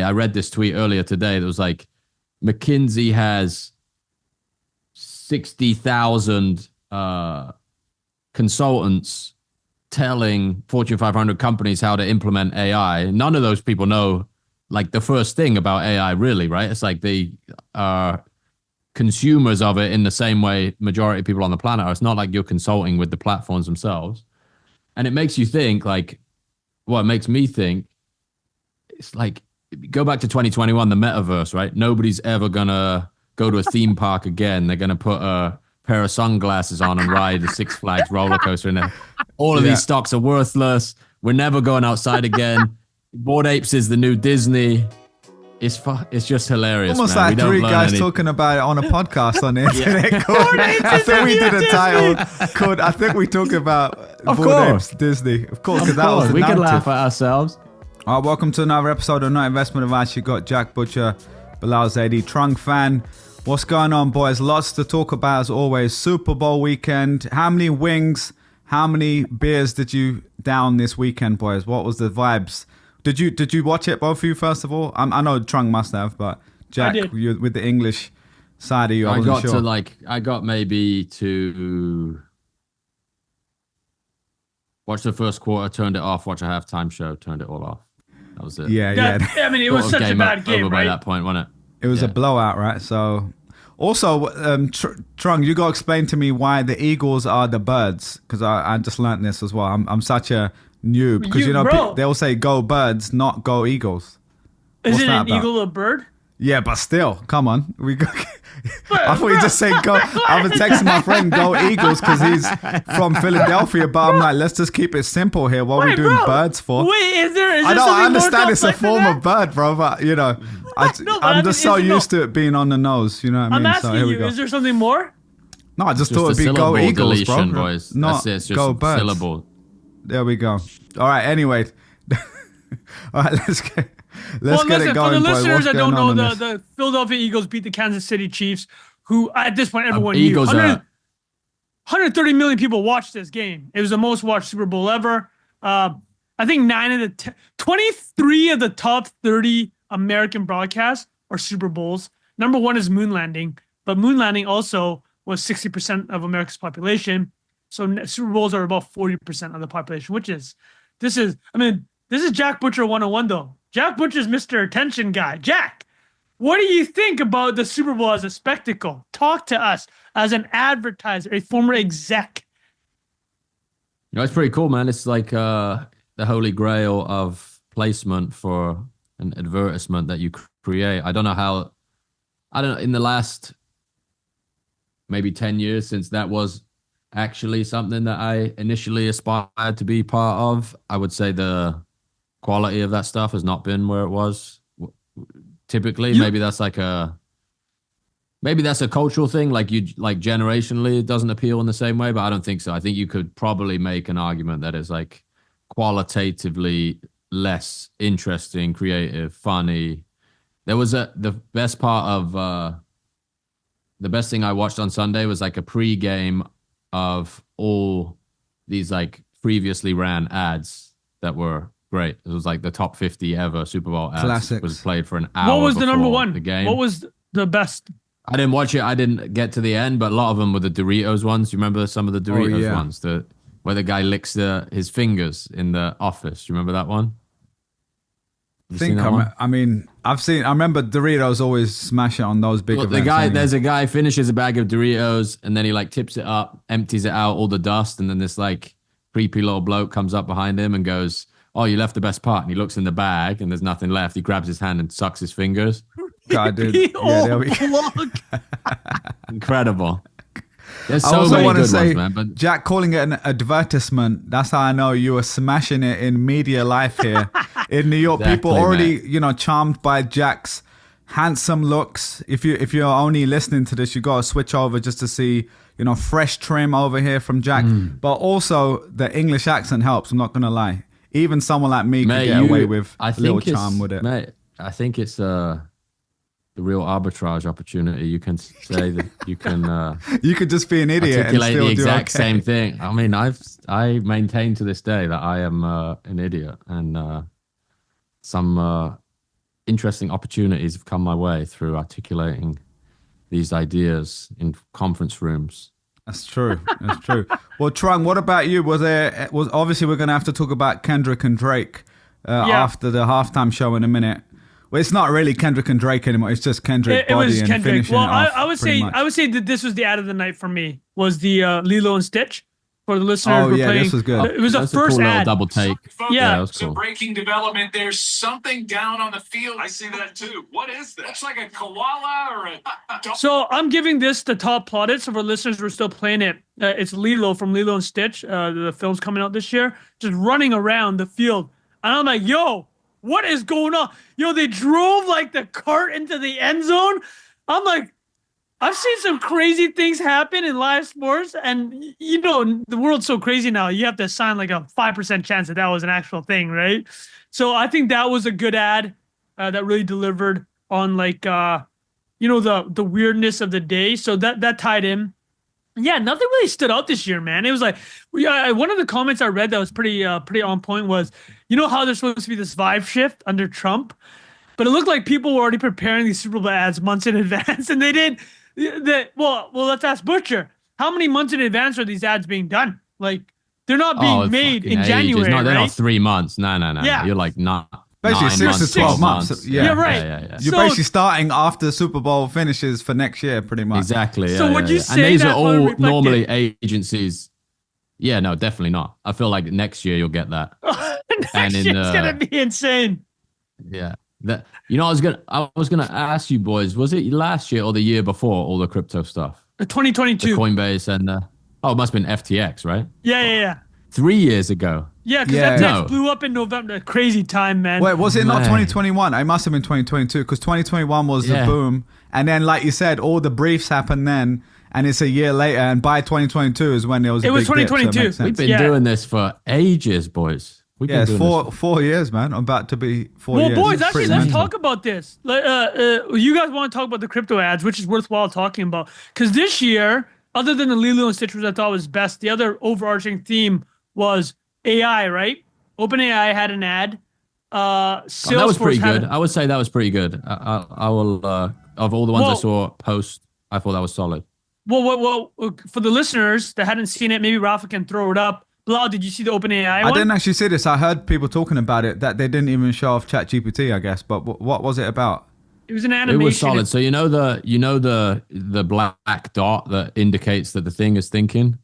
I read this tweet earlier today that was like, McKinsey has 60,000 consultants telling Fortune 500 companies how to implement AI. None of those people know like the first thing about AI, really, right? It's like they are consumers of it in the same way majority of people on the planet are. It's not like you're consulting with the platforms themselves. And it makes you think, like, well, it makes me think, it's like, go back to 2021, the metaverse, right? Nobody's ever going to go to a theme park again. They're going to put a pair of sunglasses on and ride the Six Flags roller coaster. And all of these stocks are worthless. We're never going outside again. Bored Apes is the new Disney. It's just hilarious. Almost man. like three guys talking about it on a podcast on the internet. I think we did a title called, I think we talk about Bored Apes Disney. Of course, because that was the we narrative. can laugh at ourselves. All right, welcome to another episode of Not Investment Advice. You got Jack Butcher, Bilal Zaidi Trung Phan. What's going on, boys? Lots to talk about as always. Super Bowl weekend. How many wings, how many beers did you down this weekend, boys? What was the vibes? Did you watch it, both of you, first of all? I know Trung must have, but Jack, you, with the English side of you, I wasn't sure. I got maybe to watch the first quarter, turned it off, watch a halftime show, turned it all off. That was it. Yeah. I mean, it was such a bad game, right? By that point, wasn't it? It was a blowout, right? So, also, Trung, you got to explain to me why the Eagles are the birds, because I just learned this as well. I'm such a noob, because they'll say go birds, not go Eagles. Isn't an eagle a bird? Yeah, but still, come on. I thought you just said go. I was texting my friend go Eagles because he's from Philadelphia, but I'm like, let's just keep it simple here. What are we doing birds for? Wait, is there I understand it's a form of bird, bro, but you know, I'm just so used to it being on the nose. You know what I mean? I'm asking you, is there something more? No, I just thought it'd be go Eagles, deletion, bro. Boys. Not That's it. It's just go birds. Syllable. There we go. All right. Anyway, all right. Let's get it going. For the listeners that don't know, the Philadelphia Eagles beat the Kansas City Chiefs, who at this point everyone knew. Eagles 130 million people watched this game. It was the most watched Super Bowl ever. I think 23 of the top 30 American broadcasts are Super Bowls. Number one is moon landing, but moon landing also was 60% of America's population. So Super Bowls are about 40% of the population, this is Jack Butcher 101 though. Jack Butcher's Mr. Attention guy. Jack, what do you think about the Super Bowl as a spectacle? Talk to us as an advertiser, a former exec. It's pretty cool, man. It's like the holy grail of placement for an advertisement that you create. I don't know, in the last maybe 10 years since that was actually something that I initially aspired to be part of, I would say the quality of that stuff has not been where it was typically. Maybe that's a cultural thing, like generationally it doesn't appeal in the same way, but I don't think so. I think you could probably make an argument that is like qualitatively less interesting, creative, funny. There was the best thing I watched on Sunday was like a pre-game of all these like previously ran ads that were great. It was like the top 50 ever Super Bowl ads. Classics. Was played for an hour. What was the number one? The game. What was the best? I didn't watch it. I didn't get to the end, but a lot of them were the Doritos ones. You remember some of the Doritos ones? Where the guy licks his fingers in the office. You remember that one? I remember Doritos always smash it on those big events. There's a guy finishes a bag of Doritos and then he like tips it up, empties it out, all the dust, and then this like creepy little bloke comes up behind him and goes, "Oh, you left the best part." And he looks in the bag and there's nothing left. He grabs his hand and sucks his fingers. God, dude. There we go. Incredible. There's I so also many want to good say, ones, man. But Jack, calling it an advertisement, that's how I know you were smashing it in media life here in New York. Exactly, people already, charmed by Jack's handsome looks. If you're only listening to this, you got to switch over just to see, fresh trim over here from Jack. But also the English accent helps. I'm not going to lie. Even someone like me can get away with a little charm with it. Mate, I think it's the real arbitrage opportunity. You can say that you can you could just be an idiot articulate and still the exact do okay. same thing. I mean, I maintain to this day that I am an idiot, and some interesting opportunities have come my way through articulating these ideas in conference rooms. That's true. That's true. Well, Trung, what about you? Was obviously we're going to have to talk about Kendrick and Drake after the halftime show in a minute. Well, it's not really Kendrick and Drake anymore. It's just Kendrick body and Kendrick. finishing Well, it off. I would say that this was the ad of the night for me. Was the Lilo and Stitch for the listeners? Oh yeah, playing. this was good. It was That's the first a cool ad. double take. Yeah, that was cool. Some breaking development. There's something down on the field. I see that too. What is that? Looks like a koala or a. So I'm giving this the top plaudits. So for listeners who are still playing it, it's Lilo from Lilo and Stitch. The film's coming out this year. Just running around the field, and I'm like, yo, what is going on? Yo, they drove like the cart into the end zone. I'm like, I've seen some crazy things happen in live sports, and you know the world's so crazy now. You have to assign like a 5% chance that was an actual thing, right? So I think that was a good ad that really delivered on like the weirdness of the day. So that tied in. Yeah, nothing really stood out this year, man. It was like one of the comments I read that was pretty on point was, you know how there's supposed to be this vibe shift under Trump, but it looked like people were already preparing these Super Bowl ads months in advance, and they did. Well, let's ask Butcher. How many months in advance are these ads being done? Like, they're not being made in January, No, they're right? not 3 months. No. Yeah. You're like not. Basically 6 to 12 months. Yeah, right. Yeah. You're basically starting after the Super Bowl finishes for next year, pretty much. Exactly. So would you say and these that are all reflected? normally agencies? Yeah, no, definitely not. I feel like next year you'll get that. Next year's gonna be insane. Yeah. That, I was gonna ask you boys, was it last year or the year before all the crypto stuff? 2022. The Coinbase and it must have been FTX, right? Yeah. 3 years ago. Yeah, because FTX blew up in November. Crazy time, man. Wait, was it not 2021? It must have been 2022 because 2021 was the boom. And then, like you said, all the briefs happened then, and it's a year later. And by 2022 is when there was a big dip, so it 2022. makes sense. We've been doing this for ages, boys. It's 4 years, man. I'm about to be 4 years. Well, boys, actually, let's mental. talk about this. You guys want to talk about the crypto ads, which is worthwhile talking about. Because this year, other than the Lilo and Stitch, which I thought was best, the other overarching theme was AI, right? OpenAI had an ad. Salesforce that was pretty good. Had I would say that was pretty good. I will, of all the ones I saw post, I thought that was solid. Well, for the listeners that hadn't seen it, maybe Rafa can throw it up. Bilal, did you see the OpenAI one? I didn't actually see this. I heard people talking about it, that they didn't even show off ChatGPT, I guess. But what was it about? It was an animation. It was solid. So the black dot that indicates that the thing is thinking.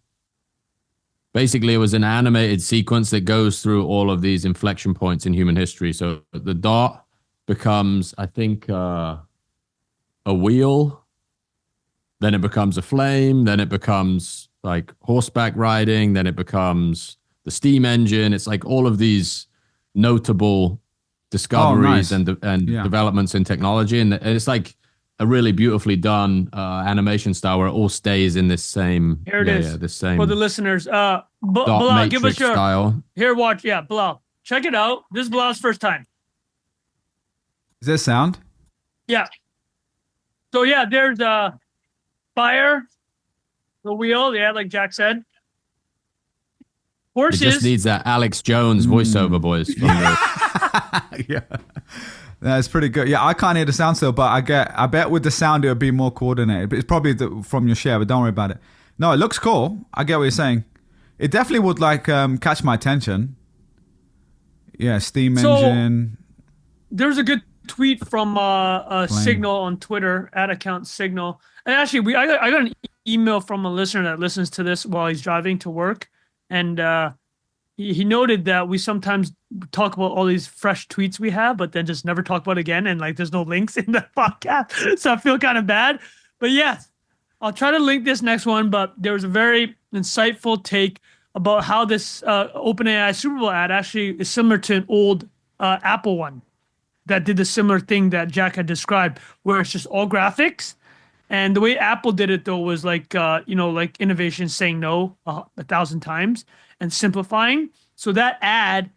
Basically, it was an animated sequence that goes through all of these inflection points in human history. So the dot becomes, I think, a wheel. Then it becomes a flame. Then it becomes like horseback riding. Then it becomes the steam engine. It's like all of these notable discoveries and developments in technology. And it's like a really beautifully done animation style where it all stays in this same. Here it is. This same for the listeners. dot Bilal, give us matrix your style. Here, watch. Yeah, Bilal, check it out. This is Bilal's first time. Is there sound? Yeah. So yeah, there's fire, the wheel. Yeah, like Jack said. It Horses. just needs that Alex Jones voiceover, boys. Yeah. That's pretty good. Yeah, I can't hear the sound still, but I bet with the sound it would be more coordinated. But it's probably from your share, but don't worry about it. No, it looks cool. I get what you're saying. It definitely would catch my attention. Yeah, steam engine. There's a good tweet from Signal on Twitter, @account Signal. And actually, I got an email from a listener that listens to this while he's driving to work, and he noted that we sometimes talk about all these fresh tweets we have, but then just never talk about it again, and like there's no links in the podcast, so I feel kind of bad. But yes, I'll try to link this next one. But there was a very insightful take about how this OpenAI Super Bowl ad actually is similar to an old Apple one that did the similar thing that Jack had described, where it's just all graphics. And the way Apple did it, though, was like innovation saying no 1,000 times and simplifying. So that ad,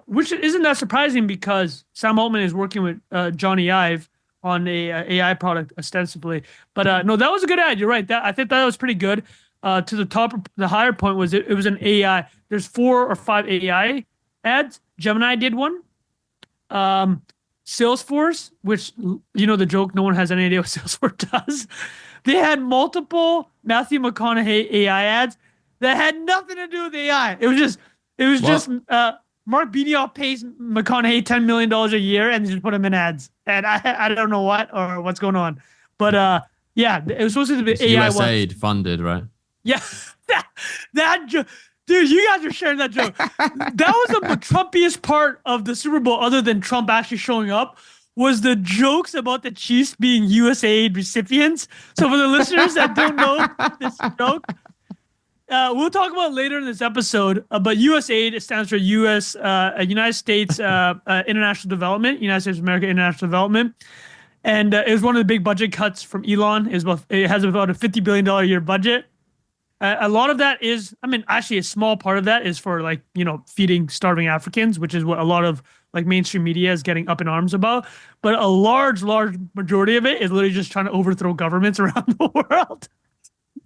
which isn't that surprising because Sam Altman is working with Johnny Ive on a AI product ostensibly. But no, that was a good ad. You're right. I think that was pretty good. To the higher point was it was an AI. There's 4 or 5 AI ads. Gemini did one. Salesforce, which, you know, the joke, no one has any idea what Salesforce does. They had multiple Matthew McConaughey AI ads that had nothing to do with AI. It was just Mark Benioff pays McConaughey $10 million a year and just put him in ads. And I don't know what's going on. But yeah, it was supposed to be AI. USAID funded, right? Yeah, that joke. Dude, you guys are sharing that joke. That was the Trumpiest part of the Super Bowl, other than Trump actually showing up, was the jokes about the Chiefs being USAID recipients. So for the listeners that don't know this joke, we'll talk about it later in this episode. But USAID stands for United States International Development, United States of America International Development. And it was one of the big budget cuts from Elon. It has about a $50 billion a year budget. A lot of that is, actually a small part of that is for, like, you know, feeding starving Africans, which is what a lot of like mainstream media is getting up in arms about. But a large majority of it is literally just trying to overthrow governments around the world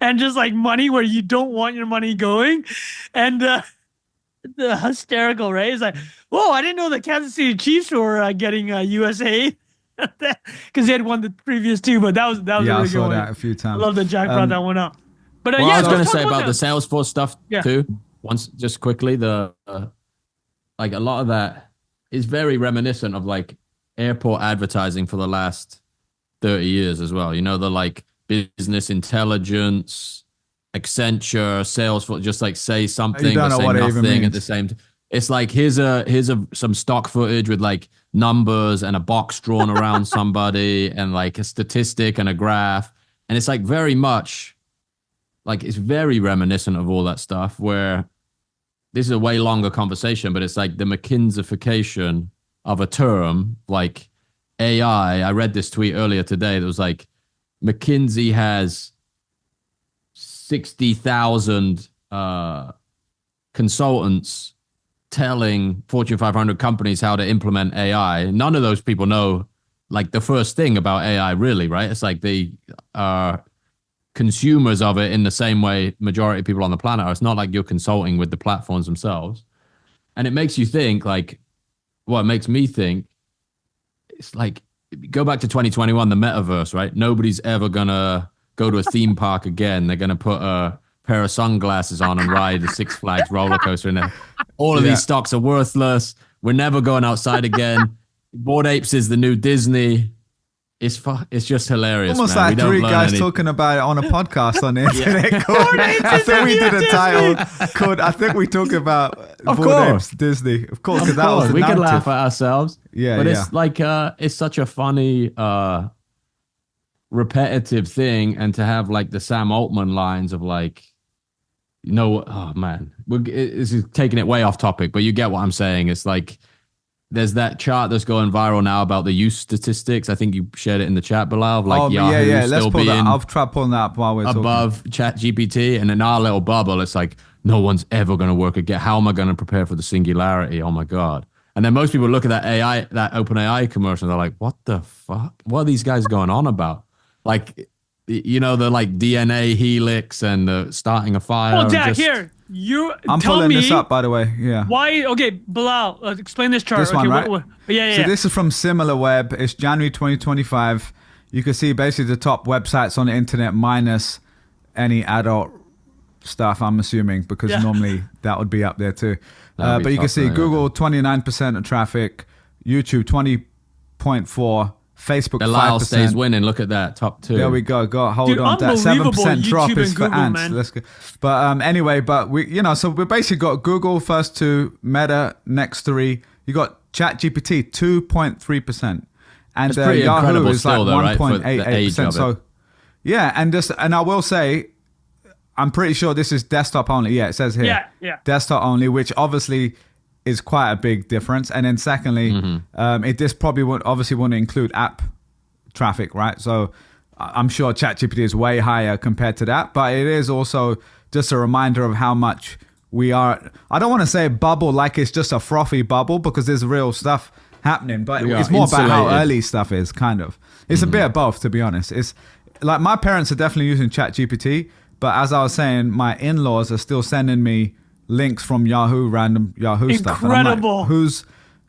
and just like money where you don't want your money going. And the hysterical, right? It's like, whoa, I didn't know the Kansas City Chiefs were getting USA because they had won the previous two. But that was yeah, really I saw good. that a few times. I love that Jack brought that one up. But Well, yeah, I was let's going to talk say about the that. Salesforce stuff too. Once, just quickly, like a lot of that is very reminiscent of like airport advertising for the last 30 years as well. You know, the like business intelligence, Accenture, Salesforce, just like say something don't but know say what it even nothing at means. the same time. It's like here's some stock footage with like numbers and a box drawn around somebody and like a statistic and a graph. And it's like very much like it's very reminiscent of all that stuff, where this is a way longer conversation, but it's like the McKinseyfication of a term like AI. I read this tweet earlier today that was like McKinsey has 60,000 consultants telling Fortune 500 companies how to implement AI. None of those people know like the first thing about AI, really, right? It's like they are consumers of it in the same way majority of people on the planet are. It's not like you're consulting with the platforms themselves. And it makes you think, like, well, it makes me think, it's like, go back to 2021, the metaverse, right? Nobody's ever gonna go to a theme park again. They're gonna put a pair of sunglasses on and ride the Six Flags roller coaster in there. All of these stocks are worthless. We're never going outside again. Bored Apes is the new Disney. It's just hilarious. Almost man. like three guys talking about it on a podcast on the internet. I think we did a title called, I think we talked about Bored Apes Disney. Of course, because that was the we narrative. can laugh at ourselves. Yeah, but it's like it's such a funny repetitive thing, and to have like the Sam Altman lines of like, you know, oh man, this is taking it way off topic, but you get what I'm saying. It's like there's that chart that's going viral now about the use statistics. I think you shared it in the chat, Bilal. Of like Yahoo Let's still pull that. being I'll try pulling that up while we're above ChatGPT, and in our little bubble, it's like no one's ever going to work again. How am I going to prepare for the singularity? Oh my god! And then most people look at that AI, that OpenAI commercial, and they're like, "What the fuck? What are these guys going on about?" Like, you know, the like DNA helix and the starting a fire. Well, Jack, I'm tell pulling this up, by the way. Yeah. Why? Okay, Bilal, explain this chart. This one, right? Yeah. So this is from SimilarWeb. It's January 2025. You can see basically the top websites on the internet minus any adult stuff, I'm assuming, because normally that would be up there too. But you can see Google, 29% of traffic, YouTube, 20.4%. Facebook, Bilal 5%. stays winning. Look at that, top two. There we go. Hold on. That 7% drop is for ants. Man. Let's go. But anyway, we, you know, so we basically got Google first two, Meta next three. You got ChatGPT 2.3%, and Yahoo is like 1.88%. So yeah, and I will say, I'm pretty sure this is desktop only. Yeah, it says here. Yeah. Desktop only, which obviously is quite a big difference. And then secondly, this probably wouldn't include app traffic, right? So I'm sure ChatGPT is way higher compared to that, but it is also just a reminder of how much we are. I don't want to say bubble like it's just a frothy bubble, because there's real stuff happening, but it's more about how early stuff is, kind of. It's a bit of both, to be honest. It's like my parents are definitely using ChatGPT, but as I was saying, my in-laws are still sending me links from Yahoo, random Yahoo stuff. Incredible. Like,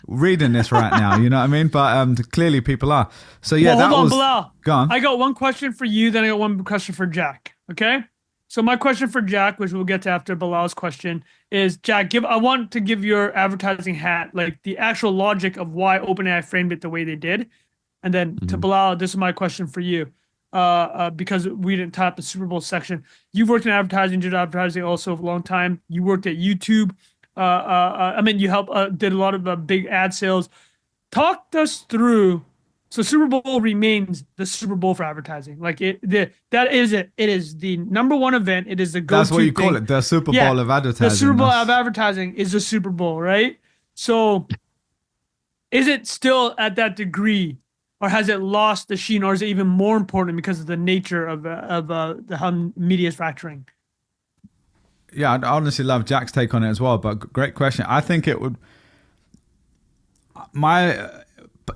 reading this right now. You know what I mean? But clearly people are. So yeah, well, that hold on, was. Bilal. Go on. I got one question for you, then I got one question for Jack. Okay. So my question for Jack, which we'll get to after Bilal's question, is Jack, I want to give your advertising hat, like the actual logic of why OpenAI framed it the way they did. And then to Bilal, this is my question for you. Because we didn't type the Super Bowl section. You've worked in advertising, did advertising also for a long time. You worked at YouTube. I mean, you did a lot of big ad sales. Talk us through. So Super Bowl remains the Super Bowl for advertising. Like that is it. It is the number one event. It is the go-to. That's what you thing. call it, the Super Bowl of advertising. The Super Bowl of advertising is the Super Bowl, right? So, is it still at that degree, or has it lost the sheen, or is it even more important because of the nature of how media is factoring? Yeah, I'd honestly love Jack's take on it as well. But great question. I think it would.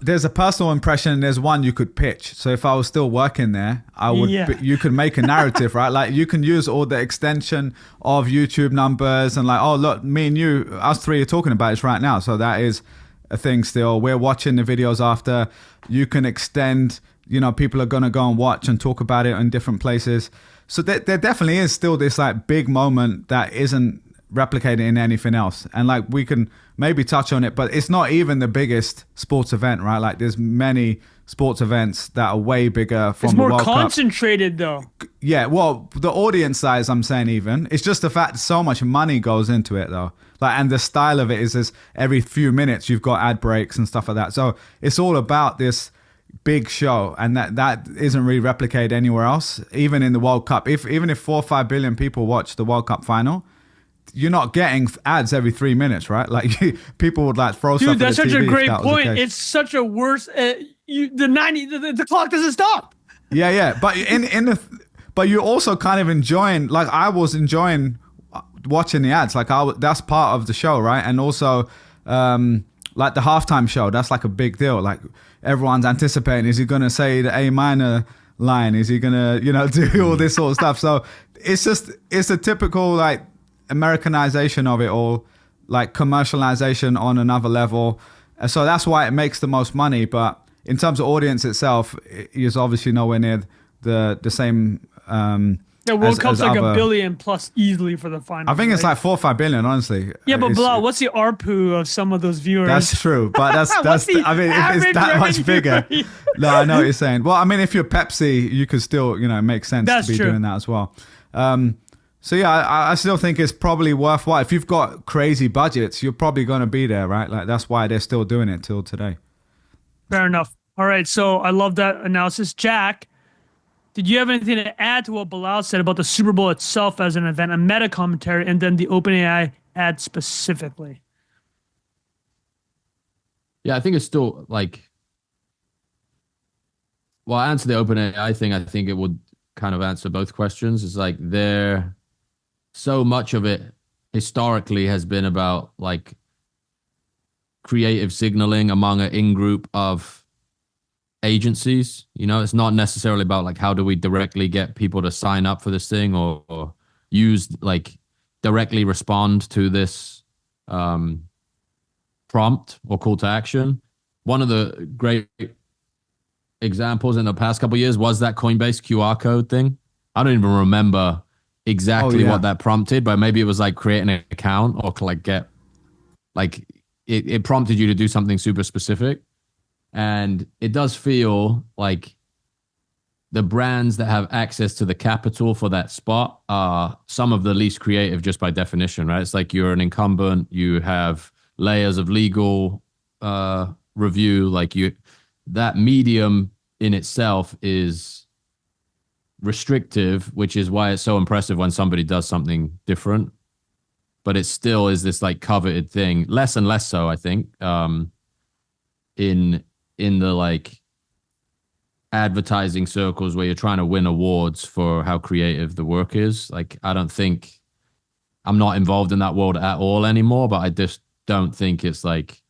There's a personal impression and there's one you could pitch. So if I was still working there, I would. You could make a narrative, right? Like you can use all the extension of YouTube numbers and like, oh look, me and you, us three are talking about this right now. So that is a thing still. We're watching the videos after. You can extend. You know, people are gonna go and watch and talk about it in different places. So there definitely is still this like big moment that isn't replicated in anything else. And like we can maybe touch on it, but it's not even the biggest sports event, right? Like there's many sports events that are way bigger from the World Cup. It's more concentrated though. Yeah, well, the audience size, I'm saying even. It's just the fact that so much money goes into it though. Like, and the style of it is this every few minutes you've got ad breaks and stuff like that. So it's all about this big show, and that isn't really replicated anywhere else, even in the World Cup. Even if 4 or 5 billion people watch the World Cup final, you're not getting ads every 3 minutes, right? Like people would like throw stuff. Dude, that's at the such TV a great point. It's such a worse. The clock doesn't stop. Yeah, but but you're also kind of enjoying. Like I was enjoying watching the ads. Like that's part of the show, right? And also like the halftime show. That's like a big deal. Like everyone's anticipating. Is he gonna say the A minor line? Is he gonna do all this sort of stuff? So it's a typical like Americanization of it all, like commercialization on another level. So that's why it makes the most money. But in terms of audience itself, it is obviously nowhere near the same. The World Cup's like $1 billion plus easily for the final. I think it's like 4 or 5 billion, honestly. Yeah, but Bilal, what's the ARPU of some of those viewers? That's true, but that's I mean, if it's that much bigger. No, I know what you're saying. Well, I mean, if you're Pepsi, you could still, it makes sense to be doing that as well. So yeah, I still think it's probably worthwhile. If you've got crazy budgets, you're probably going to be there, right? Like that's why they're still doing it till today. Fair enough. All right, so I love that analysis. Jack, did you have anything to add to what Bilal said about the Super Bowl itself as an event, a meta commentary, and then the OpenAI ad specifically? Yeah, I think it's still like, well, I answer the OpenAI thing. I think it would kind of answer both questions. It's like so much of it historically has been about like creative signaling among an in-group of agencies. It's not necessarily about like how do we directly get people to sign up for this thing or use like directly respond to this prompt or call to action. One of the great examples in the past couple of years was that Coinbase QR code thing. I don't even remember exactly what that prompted, but maybe it was like create an account or like get like it prompted you to do something super specific. And it does feel like the brands that have access to the capital for that spot are some of the least creative just by definition, right? It's like you're an incumbent, you have layers of legal review, like that medium in itself is restrictive, which is why it's so impressive when somebody does something different. But it still is this like coveted thing, less and less so, I think, in the like advertising circles where you're trying to win awards for how creative the work is. Like, I'm not involved in that world at all anymore, but I just don't think it's like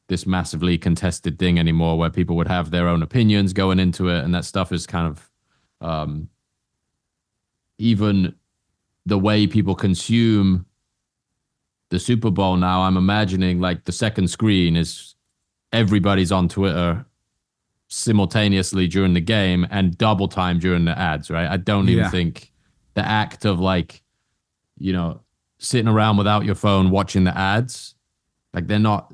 this massively contested thing anymore where people would have their own opinions going into it. And that stuff is kind of, even the way people consume the Super Bowl now, I'm imagining like the second screen is everybody's on Twitter simultaneously during the game and double time during the ads, right? I don't even think the act of like, sitting around without your phone watching the ads, like they're not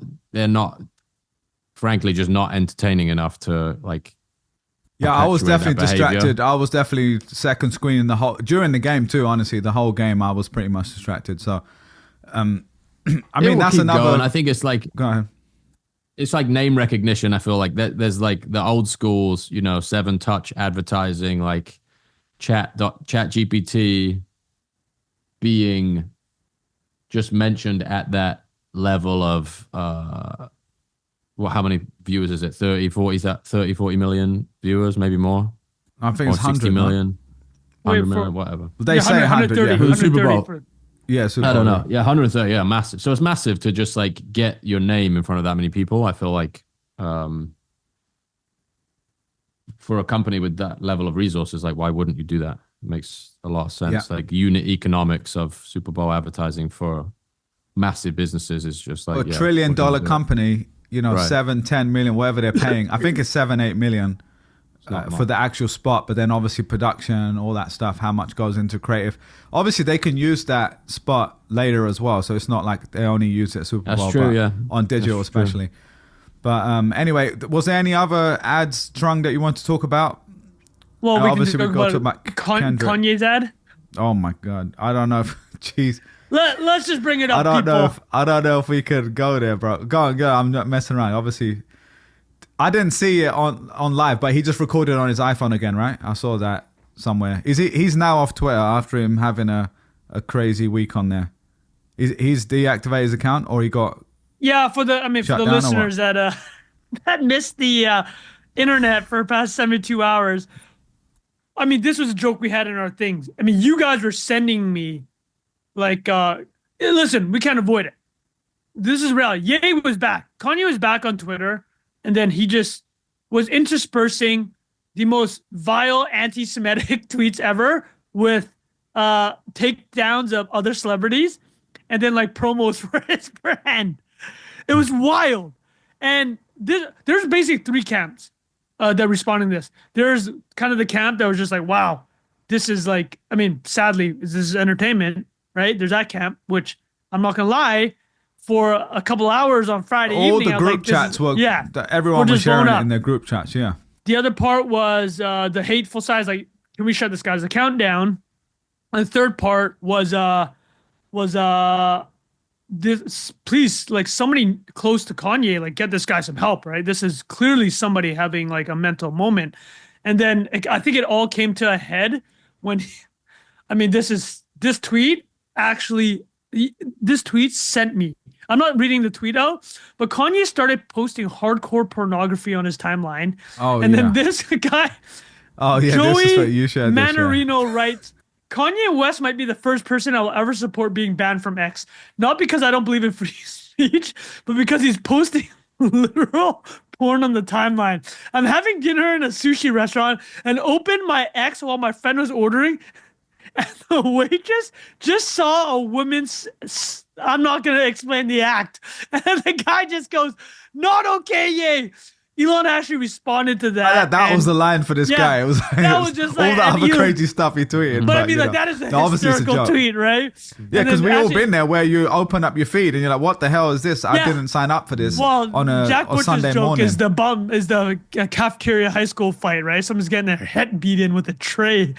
frankly just not entertaining enough to like. Yeah, I was definitely distracted. I was definitely second screening during the game too. Honestly, the whole game I was pretty much distracted. So, I mean, that's another. Going. I think it's like. Go ahead. It's like name recognition. I feel like there's like the old schools, 7-touch advertising, like chat GPT being just mentioned at that level of how many viewers is it? 40 million viewers, maybe more. I think it's 60 100 million, 100 million, whatever. They say 100. For the Super Bowl. Yeah, Super Bowl. I don't know. Yeah, 130. Yeah, massive. So it's massive to just like get your name in front of that many people. I feel like for a company with that level of resources, like why wouldn't you do that? It makes a lot of sense. Like unit economics of Super Bowl advertising for massive businesses is just like $1 trillion company. 7-10 million, whatever they're paying. I think it's 7-8 million for the actual spot, but then obviously production, all that stuff, how much goes into creative. Obviously, they can use that spot later as well, so it's not like they only use it at Super Bowl. That's true, yeah. On digital, That's especially. True. But anyway, was there any other ads, Trung, that you want to talk about? Well, we can talk about Kanye's ad. Oh my God, I don't know if jeez. Let's just bring it up. I don't know if we could go there, bro. Go on. I'm not messing around. Obviously, I didn't see it on live, but he just recorded on his iPhone again, right? I saw that somewhere. He's now off Twitter after him having a crazy week on there. He's deactivated his account, or he got for the listeners that that missed the internet for the past 72 hours. I mean, this was a joke we had in our things. I mean, you guys were sending me. Like, listen, we can't avoid it. This is reality. Ye was back. Kanye was back on Twitter, and then he just was interspersing the most vile anti-Semitic tweets ever with takedowns of other celebrities, and then like promos for his brand. It was wild. And there's basically 3 camps that responded to this. There's kind of the camp that was just like, wow, this is like, I mean, sadly, this is entertainment. Right? There's that camp, which I'm not going to lie, for a couple hours on Friday evening. All the group chats were, everyone was sharing it in their group chats, yeah. The other part was the hateful sides, like, can we shut this guy's account down? And the third part was this, please, like somebody close to Kanye, like get this guy some help, right? This is clearly somebody having like a mental moment. And then I think it all came to a head when, this tweet, actually, this tweet sent me. I'm not reading the tweet out, but Kanye started posting hardcore pornography on his timeline. Then this guy, Joey this is what you shared Manarino writes, Kanye West might be the first person I will ever support being banned from X. Not because I don't believe in free speech, but because he's posting literal porn on the timeline. I'm having dinner in a sushi restaurant and opened my X while my friend was ordering. And the waitress just saw a woman's, I'm not going to explain the act. And the guy just goes, not okay, yay. Elon actually responded to that. That was the line for this guy. It was, that was just like, all the other crazy stuff he tweeted. But I mean, that is a hysterical tweet, right? Yeah, because we all been there where you open up your feed and you're like, what the hell is this? I didn't sign up for this on a Jack Butcher's Sunday joke morning. Is the cafeteria high school fight, right? Someone's getting their head beat in with a tray.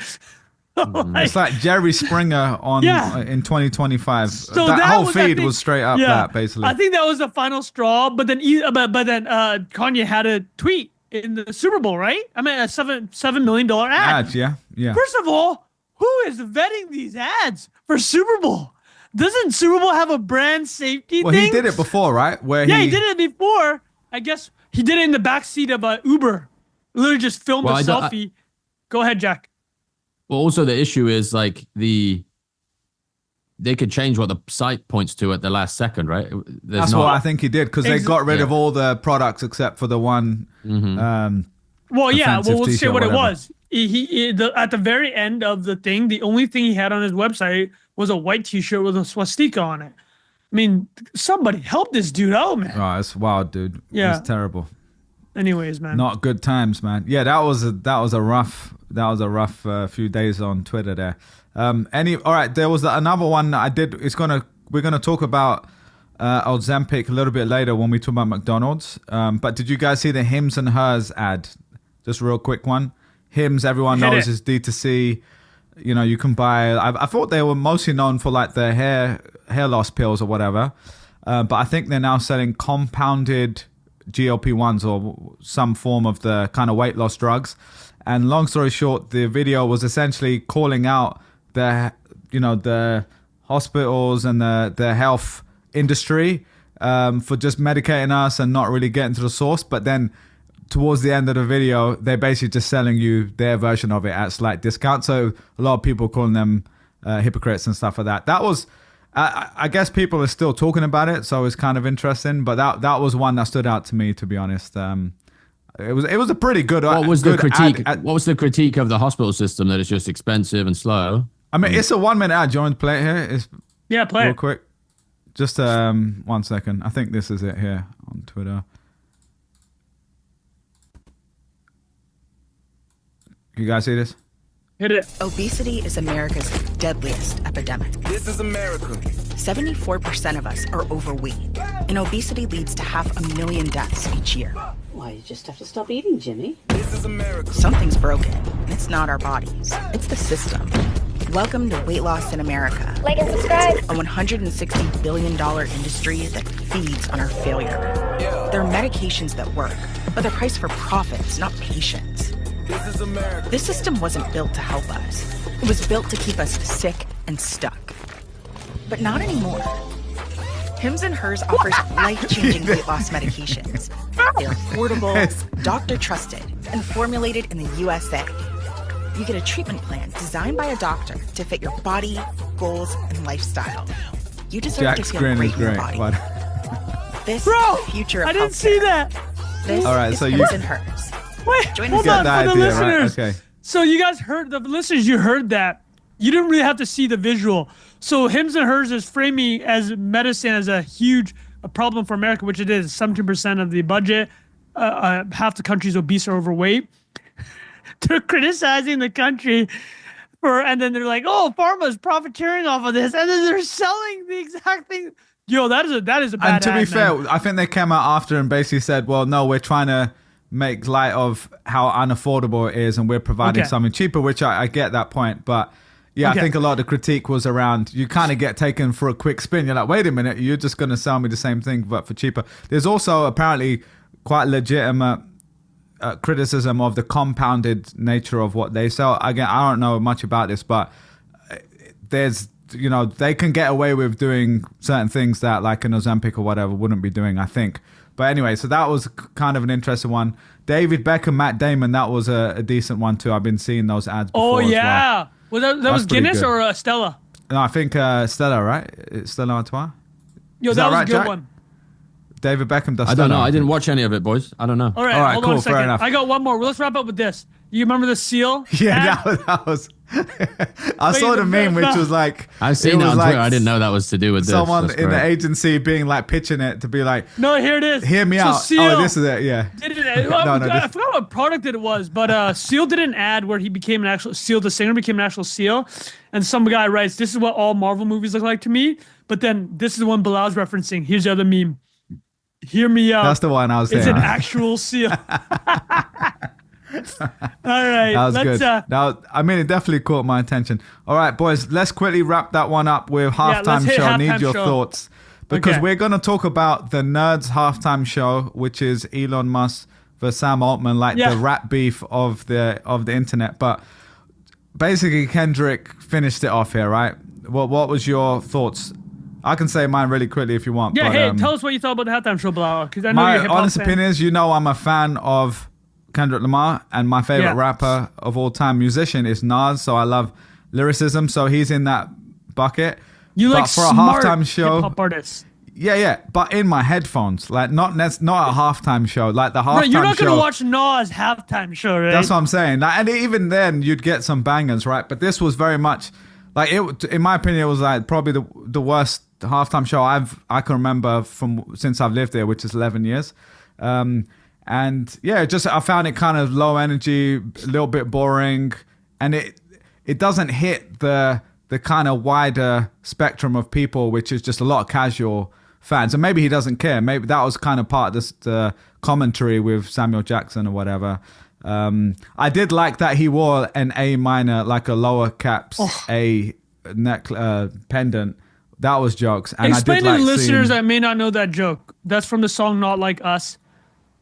It's like Jerry Springer in 2025. So that whole feed was straight up that, basically. I think that was the final straw. But then, Kanye had a tweet in the Super Bowl, right? I mean, a $7 million ad. Ads, yeah. First of all, who is vetting these ads for Super Bowl? Doesn't Super Bowl have a brand safety thing? Well, he did it before, right? He did it before. I guess he did it in the backseat of an Uber. Literally just filmed a selfie. Go ahead, Jack. Well, also the issue is like they could change what the site points to at the last second, right? That's what I think he did, because they got rid of all the products except for the one. We'll say what it was. He at the very end of the thing, the only thing he had on his website was a white T-shirt with a swastika on it. I mean, somebody help this dude out, man. Oh, it's wild, dude. Yeah. It's terrible. Anyways, man. Not good times, man. Yeah, that was a rough few days on Twitter there. All right, there was another one that I did. We're gonna talk about Ozempic a little bit later when we talk about McDonald's. But did you guys see the Hims and Hers ad? Just a real quick one. Hims, everyone knows, is D2C. You know, you can buy. I thought they were mostly known for like the hair loss pills or whatever, but I think they're now selling compounded GLP-1s or some form of the kind of weight loss drugs. And long story short, the video was essentially calling out the hospitals and the health industry for just medicating us and not really getting to the source. But then towards the end of the video, they're basically just selling you their version of it at slight discount. So a lot of people calling them hypocrites and stuff like that. That was, I guess people are still talking about it, so it's kind of interesting. But that was one that stood out to me, to be honest. It was a pretty good. What was the critique? What was the critique of the hospital system? That it's just expensive and slow. I mean, it's a 1 minute ad. Do you want to play it here? Yeah, play real it quick. Just 1 second. I think this is it here on Twitter. You guys see this? Hit it. Obesity is America's deadliest epidemic. This is America. 74% of us are overweight, and obesity leads to 500,000 deaths each year. Why, you just have to stop eating, Jimmy. This is America. Something's broken, and it's not our bodies. It's the system. Welcome to Weight Loss in America. Like and subscribe. A $160 billion industry that feeds on our failure. There are medications that work, but they're priced for profits, not patients. This is America. This system wasn't built to help us. It was built to keep us sick and stuck. But not anymore. Hims and Hers offers life-changing weight loss medications. They're affordable, doctor-trusted, and formulated in the USA. You get a treatment plan designed by a doctor to fit your body, goals, and lifestyle. You deserve to feel great in your body. This is the future of I didn't healthcare. see that. This All right, is so Hims and Hers. Wait, Join hold us. on, Get the for the idea, right? listeners. Okay. So you guys heard, the listeners, you heard that. You didn't really have to see the visual. So Hims and Hers is framing as medicine as a huge problem for America, which it is. 17% of the budget, half the country's obese or overweight. They're criticizing the country and then they're like, oh, pharma's profiteering off of this. And then they're selling the exact thing. Yo, that is a bad And to be ad, fair, man. I think they came out after and basically said, well, no, we're trying to make light of how unaffordable it is and we're providing something cheaper, which I get that point. But yeah, I think a lot of the critique was around, you kind of get taken for a quick spin. You're like, wait a minute, you're just going to sell me the same thing, but for cheaper. There's also apparently quite legitimate criticism of the compounded nature of what they sell. Again, I don't know much about this, but there's, they can get away with doing certain things that like an Ozempic or whatever wouldn't be doing, I think. But anyway, so that was kind of an interesting one. David Beckham, Matt Damon, that was a decent one too. I've been seeing those ads before. Oh, yeah. Well, that was pretty Guinness good. or Stella? No, I think Stella, right? It's Stella Artois? Yo, Is that that was right, a good Jack? one. David Beckham does I don't Stella, know. I think. didn't watch any of it, boys. I don't know. All right, All right, hold on cool, a fair second. enough. I got one more. Well, let's wrap up with this. You remember the seal? Yeah, ad? that was I saw the meme, which was like, I've seen it that was on like Twitter. I didn't know that was to do with this. someone That's in the great. agency being like pitching it to be like, No, here it is. hear me So out. Seal Oh, this is it. Yeah. did it. No, I this- forgot what product it was, but Seal did an ad where he became an actual Seal. The singer became an actual Seal, and some guy writes, "This is what all Marvel movies look like to me." But then this is the one Bilal's referencing. Here's the other meme. Hear me out. That's the one I was It's saying. an actual Seal. All right, That was let's. good. I mean, it definitely caught my attention. All right, boys, let's quickly wrap that one up with halftime let's hit show. I halftime need your show. thoughts because Okay. we're going to talk about the Nerds halftime show, which is Elon Musk versus Sam Altman, like Yeah. the rap beef of the internet. But basically, Kendrick finished it off here, right? What was your thoughts? I can say mine really quickly if you want. Yeah, but, hey, tell us what you thought about the halftime show, Bilal, because I know you're a my hip-hop honest fan. opinion is, I'm a fan of Kendrick Lamar, and my favorite Yeah. rapper of all time, musician, is Nas. So I love lyricism. So he's in that bucket. You But like for a smart halftime show, hip-hop artists. yeah, but in my headphones, like not a halftime show, like the halftime Bro, you're not show. gonna watch Nas halftime show, right? That's what I'm saying. Like, and even then, you'd get some bangers, right? But this was very much like it. In my opinion, it was like probably the worst the halftime show I can remember from since I've lived there, which is 11 years. And yeah, I found it kind of low energy, a little bit boring, and it doesn't hit the kind of wider spectrum of people, which is just a lot of casual fans. And maybe he doesn't care. Maybe that was kind of part of the commentary with Samuel Jackson or whatever. I did like that he wore an A minor, like a lower caps A neck pendant. That was jokes. And explain I did to like the listeners seeing, that may not know that joke. That's from the song "Not Like Us."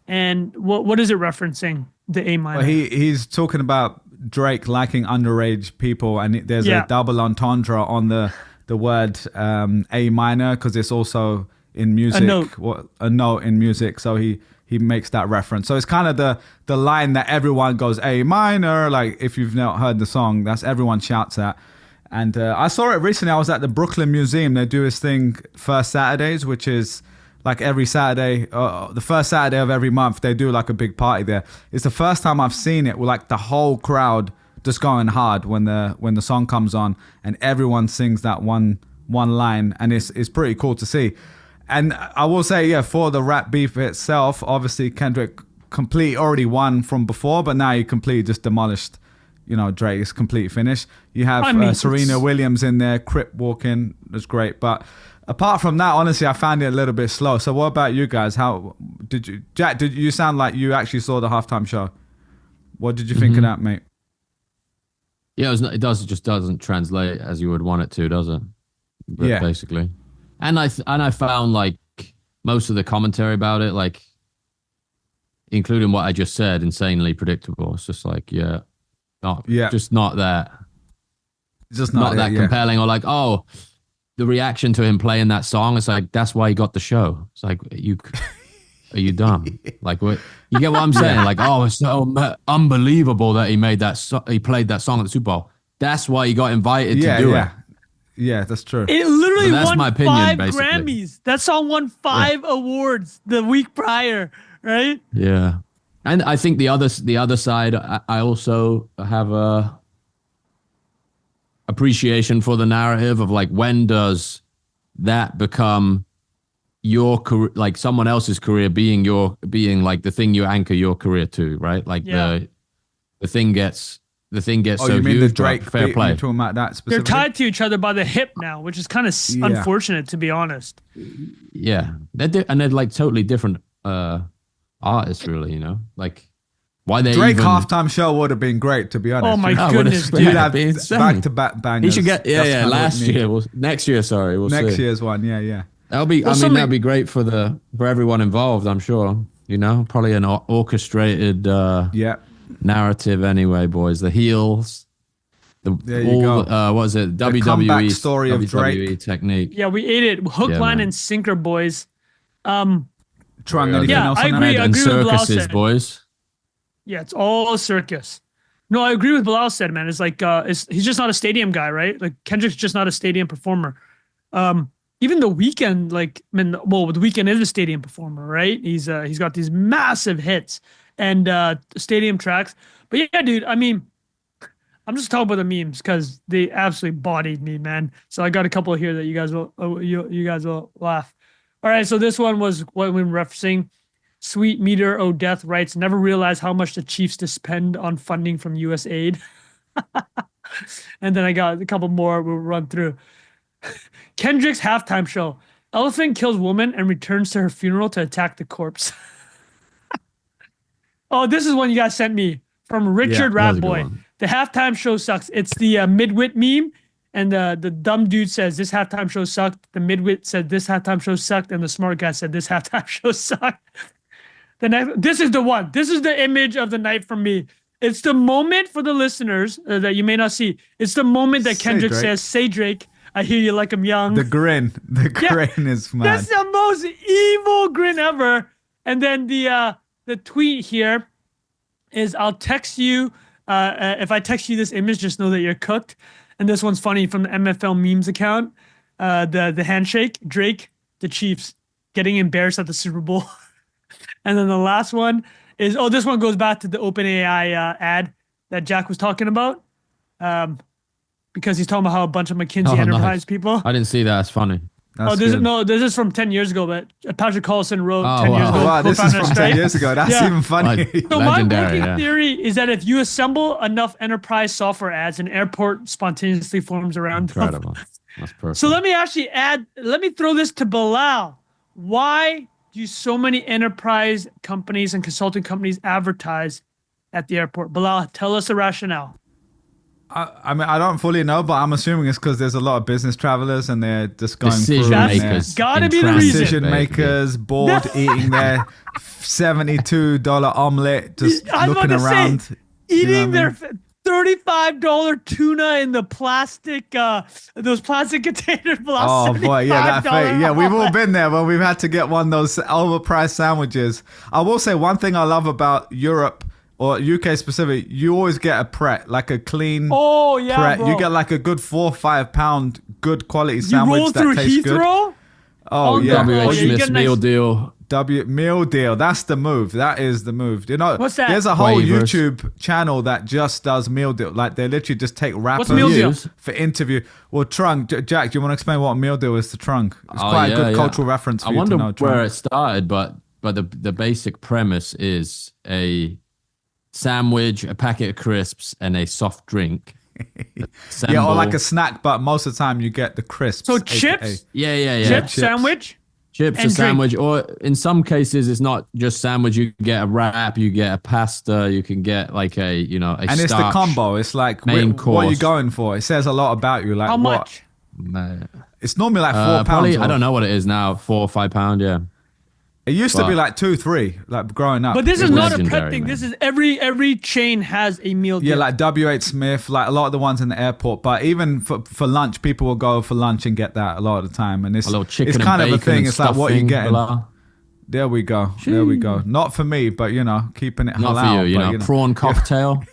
And what is it referencing? The A minor. well, he's talking about Drake liking underage people, and there's a double entendre on the word A minor, because it's also in music, a note in music. So he makes that reference. So it's kind of the line that everyone goes A minor. Like if you've not heard the song, that's everyone shouts at. And I saw it recently. I was at the Brooklyn Museum. They do this thing First Saturdays, which is like every Saturday, the first Saturday of every month, they do like a big party there. It's the first time I've seen it with like the whole crowd just going hard when the song comes on, and everyone sings that one line, and it's pretty cool to see. And I will say, yeah, for the rap beef itself, obviously Kendrick already won from before, but now he completely just demolished, Drake. It's completely finished. You have Serena Williams in there, Crip walking. That's great. But apart from that, honestly, I found it a little bit slow. So what about you guys? How did you, Jack, did you sound like you actually saw the halftime show? What did you think of that, mate? Yeah, it just doesn't translate as you would want it to, does it? Yeah. Basically. And I found like most of the commentary about it, like including what I just said, insanely predictable. It's just like, just not that. Just not that compelling, or like, oh, the reaction to him playing that song, it's like, that's why he got the show. It's like, are you dumb? Like, what? You get what I'm saying? Like, oh, it's so unbelievable that he made that. He played that song at the Super Bowl. That's why he got invited to do it. Yeah, that's true. It literally that's won my opinion, 5 basically. Grammys. That song won 5 awards the week prior, right? Yeah, and I think the other side, I also have a appreciation for the narrative of like, when does that become your career, like someone else's career being like the thing you anchor your career to, right? Like the thing gets so you mean huge, the Drake fair beat, play. you're talking about that specifically? They're tied to each other by the hip now, which is kind of unfortunate, to be honest. Yeah, they're like totally different artists, really. Like why they Drake even... halftime show would have been great, to be honest. Oh my goodness, dude! Have back-to-back bangers. He should get next year. Sorry, next see. Year's one. Yeah. That'll be. That'd be great for everyone involved. I'm sure. Probably an orchestrated narrative anyway, boys. The heels. There you go. What was it? The WWE comeback story of Drake technique. Yeah, we ate it. Hook, line, and sinker, boys. Trung, anything else I on agree. that? I agree with Bilal circuses, said. boys. Yeah, it's all circus. No, I agree with Bilal said, man. It's like he's just not a stadium guy, right? Like Kendrick's just not a stadium performer. Even The Weeknd, the Weeknd is a stadium performer, right? He's got these massive hits and stadium tracks. But yeah, dude, I mean, I'm just talking about the memes because they absolutely bodied me, man. So I got a couple here that you guys will laugh. All right, so this one was what we're referencing. Sweet Meter O Death writes, never realized how much the Chiefs spend on funding from USAID. And then I got a couple more we'll run through. Kendrick's halftime show. Elephant kills woman and returns to her funeral to attack the corpse. Oh, this is one you guys sent me from Richard Ratboy. The halftime show sucks. It's the midwit meme. And the dumb dude says, this halftime show sucked. The midwit said, this halftime show sucked. And the smart guy said, this halftime show sucked. This is the one. This is the image of the night for me. It's the moment for the listeners that you may not see. It's the moment that Kendrick says, say Drake, I hear you like I'm young. The grin. The grin is mad. That's the most evil grin ever. And then the tweet here is, I'll text you. If I text you this image, just know that you're cooked. And this one's funny from the MFL memes account. The handshake, Drake, the Chiefs getting embarrassed at the Super Bowl. And then the last one is, this one goes back to the OpenAI ad that Jack was talking about. Because he's talking about how a bunch of McKinsey Enterprise people. I didn't see that. It's funny. That's this is from 10 years ago, but Patrick Collison wrote Oh, 10 years wow. ago. Oh, wow, this is co-founder from of 10 Stripe. years ago. That's Yeah. even funny. So my Legendary, working yeah. theory is that if you assemble enough enterprise software ads, an airport spontaneously forms around them. Incredible. That's perfect. So let me throw this to Bilal. Why do so many enterprise companies and consulting companies advertise at the airport? Bilal, tell us the rationale. I mean, I don't fully know, but I'm assuming it's because there's a lot of business travelers and they're just going Decision through. and they're- makers. Gotta in be the transit, reason. Decision basically. makers bored eating their $72 omelet, just I was looking about to say, around. Eating know what their $35 tuna in the plastic, those plastic containers. Oh boy, yeah, that fate. Yeah, we've all been there when we've had to get one of those overpriced sandwiches. I will say one thing I love about Europe or UK specific, you always get a Pret, like a clean Oh yeah, Pret. bro. You get like a good 4 or 5 pound good quality you sandwich roll that through tastes good. Heathrow. Oh on the- yeah. Oh, WH yeah, you Smith's get a nice- meal deal. Meal deal. That's the move. That is the move. You know, What's that? there's a whole Waivers. YouTube channel that just does meal deal. Like they literally just take rappers meal deal? for interview. Well, Trunk, Jack, do you want to explain what a meal deal is to Trunk? It's Oh, quite a yeah, good yeah. cultural reference for I you wonder to know, where Trunk. it started, but the basic premise is a sandwich, a packet of crisps, and a soft drink. Yeah, or like Assemble- a snack, but most of the time you get the crisps. So aka. chips? yeah. Chip chips. sandwich. Chips, and a sandwich, or in some cases, it's not just sandwich. You get a wrap, you get a pasta, you can get like a And it's the starch combo. It's like, main what are you course. going for? It says a lot about you. Like How what? much? It's normally like 4 pounds. Probably, I or- don't know what it is now, 4 or 5 pound. Yeah, It used to be but- like 2, 3, like growing up. But this It is was- not a legendary, prep thing. man. This is every chain has a meal deal. Yeah, like WH Smith, like a lot of the ones in the airport. But even for lunch, people will go for lunch and get that a lot of the time. And it's a little chicken it's and kind of a bacon thing. and It's like what you're stuffing, getting. blah. There we go. There we go. Not for me, but keeping it Not halal. for you, but, prawn cocktail.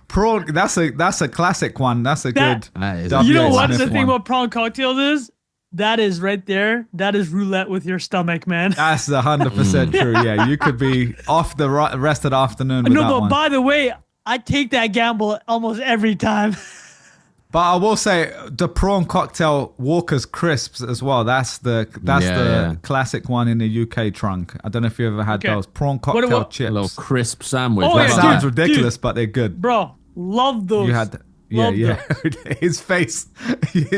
prawn. That's a classic one. That's a That- good. That is WH You know what Smith the thing one. about prawn cocktails is? That is right there. That is roulette with your stomach, man. That's 100% true. Yeah, you could be off the rest of the afternoon with No, that but one. by the way, I take that gamble almost every time. But I will say the prawn cocktail Walker's crisps as well. That's the Yeah. classic one in the UK Trunk. I don't know if you ever had Okay. those prawn cocktail what- chips. a little crisp sandwich. Oh, That yeah, sounds dude, ridiculous, but they're good. Bro, love those. You had, yeah, Love yeah. his face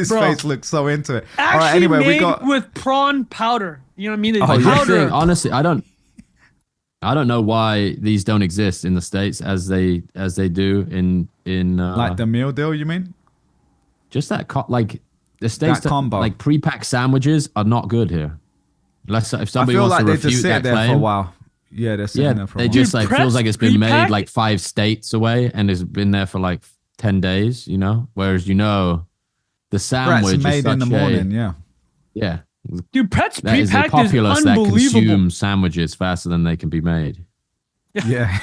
Bro. face looks so into it. Actually All right, anyway, made we got. with prawn powder. You know what I mean? The Oh, I yeah. powder. think, honestly, I don't know why these don't exist in the States as they do in Like the meal deal, you mean? just that like the States That combo. like pre-packed sandwiches are not good here. Unless if I somebody feel wants like to they refute just sit that there claim, for a while. Yeah, they're sitting there for a they while. just Dude, like feels Pretz like it's been made pre-packed? like 5 states away and has been there for like 10 days, whereas the Brett's sandwich is made in the such morning, yeah. yeah, Dude, Pretz that is a pre-packed is populace that unbelievable. consumes sandwiches faster than they can be made. Yeah.